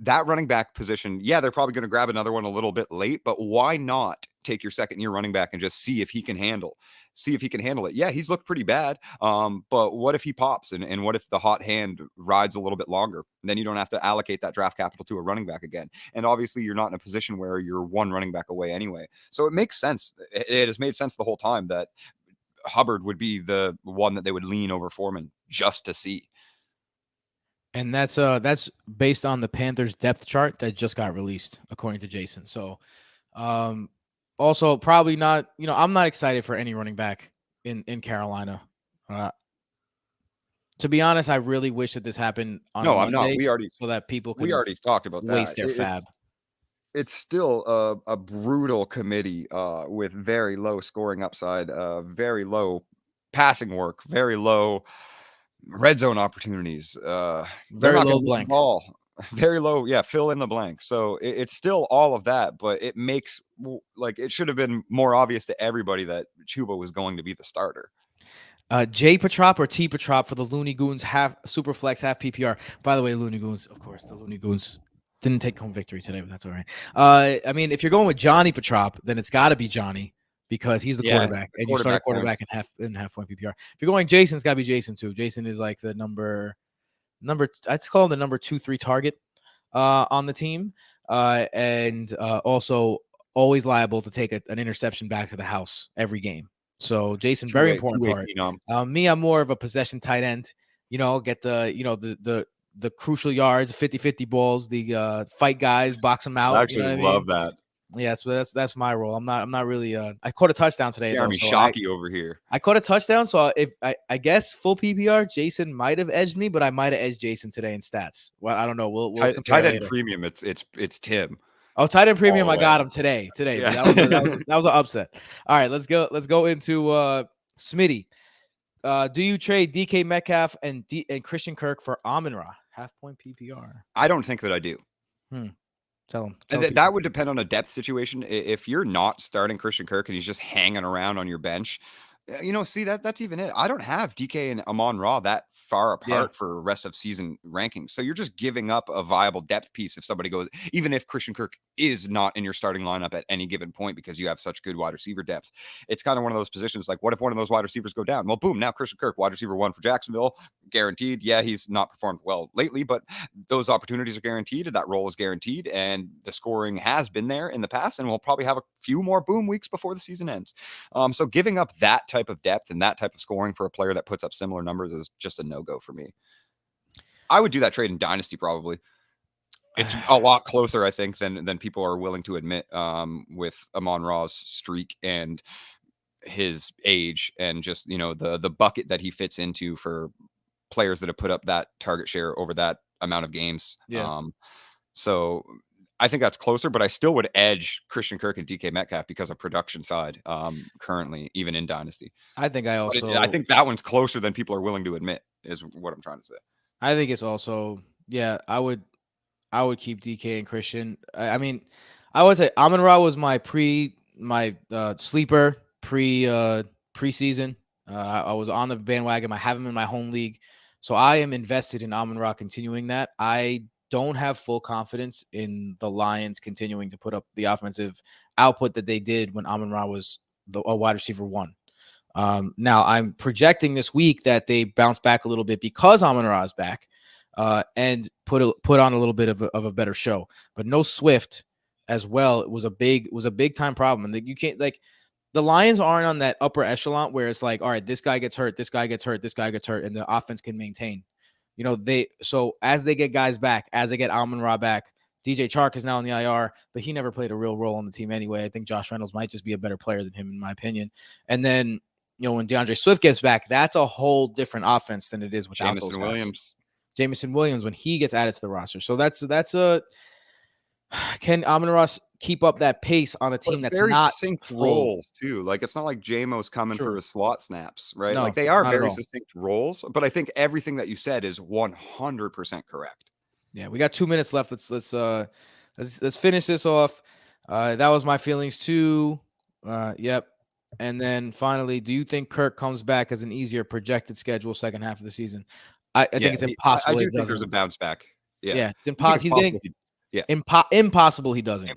that running back position, yeah, they're probably going to grab another one a little bit late, but why not take your second year running back and just see if he can handle it? Yeah, he's looked pretty bad. But what if he pops, and what if the hot hand rides a little bit longer? And then you don't have to allocate that draft capital to a running back again. And obviously you're not in a position where you're one running back away anyway. So it makes sense. It has made sense the whole time that Hubbard would be the one that they would lean over Foreman just to see. and that's based on the Panthers depth chart that just got released, according to Jason. So, also probably not. I'm not excited for any running back in Carolina. To be honest, I really wish that this happened on a No, I'm not. Monday, so that people We can already talked about that. waste their fab. it's still a brutal committee with very low scoring upside, very low passing work, very low red zone opportunities. They're Very not going low to move the blank. ball. Very low, yeah. Fill in the blank. So it's still all of that, but it makes like it should have been more obvious to everybody that Chuba was going to be the starter. J Petrop or T Petrop for the Looney Goons, half super flex, half PPR. By the way, Looney Goons, of course, the Looney Goons didn't take home victory today, but that's all right. I mean, if you're going with Johnny Petrop, then it's got to be Johnny because he's the quarterback, The and you start a quarterback in half point PPR. If you're going Jason, it's got to be Jason too. Jason is like the number. I'd call him the number 2-3 target on the team, and also always liable to take an interception back to the house every game. So Jason, very important part. Me, I'm more of a possession tight end. Get the crucial yards, 50-50 balls, the fight guys, box them out. I actually love that. Yeah, so that's my role. I'm not really. I caught a touchdown today. Jeremy though, Shockey over here. I caught a touchdown, so if I guess full PPR, Jason might have edged me, but I might have edged Jason today in stats. Well, I don't know. We'll compare tight end later. premium. It's Tim. Oh, tight end premium. I got him today. Yeah. That was an upset. All right, let's go into Smitty. Do you trade DK Metcalf and Christian Kirk for Amon-Ra? Half point PPR. I don't think that I do. Tell him. That would depend on a depth situation. If you're not starting Christian Kirk and he's just hanging around on your bench, see that's even it. I don't have DK and Amon-Ra that far apart for rest of season rankings. So you're just giving up a viable depth piece if somebody goes, even if Christian Kirk is not in your starting lineup at any given point because you have such good wide receiver depth. It's kind of one of those positions like, what if one of those wide receivers go down? Well, boom, now Christian Kirk, wide receiver 1 for Jacksonville, guaranteed. Yeah, he's not performed well lately, but those opportunities are guaranteed and that role is guaranteed. And the scoring has been there in the past, and we'll probably have a few more boom weeks before the season ends. So giving up that type of depth and that type of scoring for a player that puts up similar numbers is just a no-go for me. I would do that trade in Dynasty probably. It's a lot closer, I think, than people are willing to admit with Amon-Ra's streak and his age and just, the bucket that he fits into for players that have put up that target share over that amount of games. Yeah. So I think that's closer, but I still would edge Christian Kirk and DK Metcalf because of production side currently, even in Dynasty. I think I think that one's closer than people are willing to admit is what I'm trying to say. I think it's also, I would keep DK and Christian. I mean, I would say Amon-Ra was my sleeper preseason. I was on the bandwagon. I have him in my home league. So I am invested in Amon-Ra continuing that. I don't have full confidence in the Lions continuing to put up the offensive output that they did when Amon-Ra was a wide receiver 1. Now I'm projecting this week that they bounce back a little bit because Amon-Ra is back and put on a little bit of a better show. But no Swift as well. It was a big time problem. And you can't the Lions aren't on that upper echelon where it's like, all right, this guy gets hurt, this guy gets hurt, this guy gets hurt, and the offense can maintain. So as they get guys back, as they get Amon-Ra back, DJ Chark is now in the IR, but he never played a real role on the team anyway. I think Josh Reynolds might just be a better player than him, in my opinion. And then, when DeAndre Swift gets back, that's a whole different offense than it is without those guys. Jameson Williams when he gets added to the roster. So can Amon-Ra keep up that pace on a team that's very not succinct roles too? Like it's not like Jamo's coming for his slot snaps, right? No, like they are very succinct roles, but I think everything that you said is 100% correct. Yeah, we got 2 minutes left. Let's finish this off. That was my feelings too. Yep. And then finally, do you think Kirk comes back as an easier projected schedule second half of the season? I think it's impossible. I do think there's a bounce back. Yeah, it's impossible. He's getting impossible. He doesn't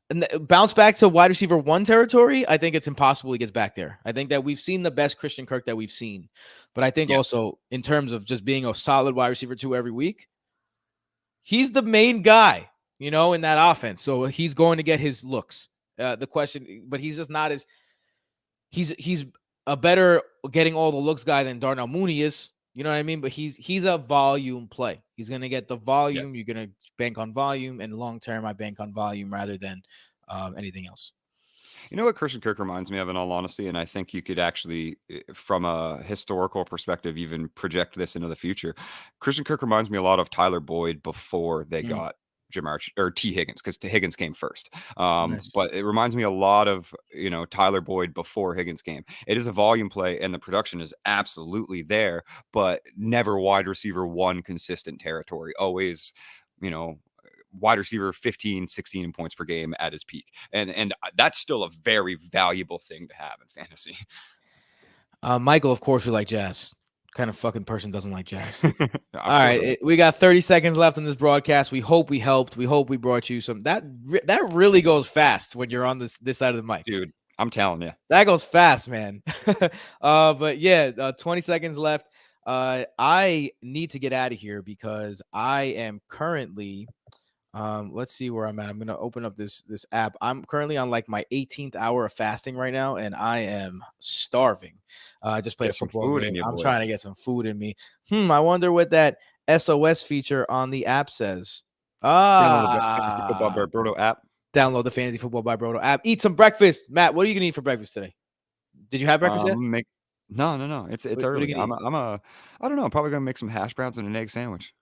and bounce back to wide receiver 1 territory. I think it's impossible he gets back there. I think that we've seen the best Christian Kirk that we've seen, but I think also in terms of just being a solid wide receiver 2 every week, he's the main guy, in that offense. So he's going to get his looks. The question, but he's just not as he's a better getting all the looks guy than Darnell Mooney is. You know what I mean? But he's a volume play. He's going to get the volume. Yes. You're going to bank on volume, and long term, I bank on volume rather than anything else. You know what Christian Kirk reminds me of, in all honesty, and I think you could actually, from a historical perspective, even project this into the future. Christian Kirk reminds me a lot of Tyler Boyd before they got Jamar or T Higgins, because T Higgins came first. Nice. But it reminds me a lot of, Tyler Boyd before Higgins came. It is a volume play, and the production is absolutely there, but never wide receiver one consistent territory. Always, wide receiver 15, 16 points per game at his peak. And that's still a very valuable thing to have in fantasy. Michael, of course, we like jazz. Kind of fucking person doesn't like jazz. Of All course. right, we got 30 seconds left on this broadcast. We hope we helped. We hope we brought you some. That really goes fast when you're on this side of the mic, dude. I'm telling you, that goes fast, man. But yeah, 20 seconds left. I need to get out of here because I am currently. Let's see where I'm at. I'm gonna open up this app. I'm currently on like my 18th hour of fasting right now, and I am starving. I just played a football game. I'm trying to get some food in me. I wonder what that SOS feature on the app says. Download the Fantasy Football by Brodo app. Download the Fantasy Football by Brodo app. Eat some breakfast, Matt. What are you gonna eat for breakfast today? Did you have breakfast yet? No. It's early. I don't know. I'm probably gonna make some hash browns and an egg sandwich.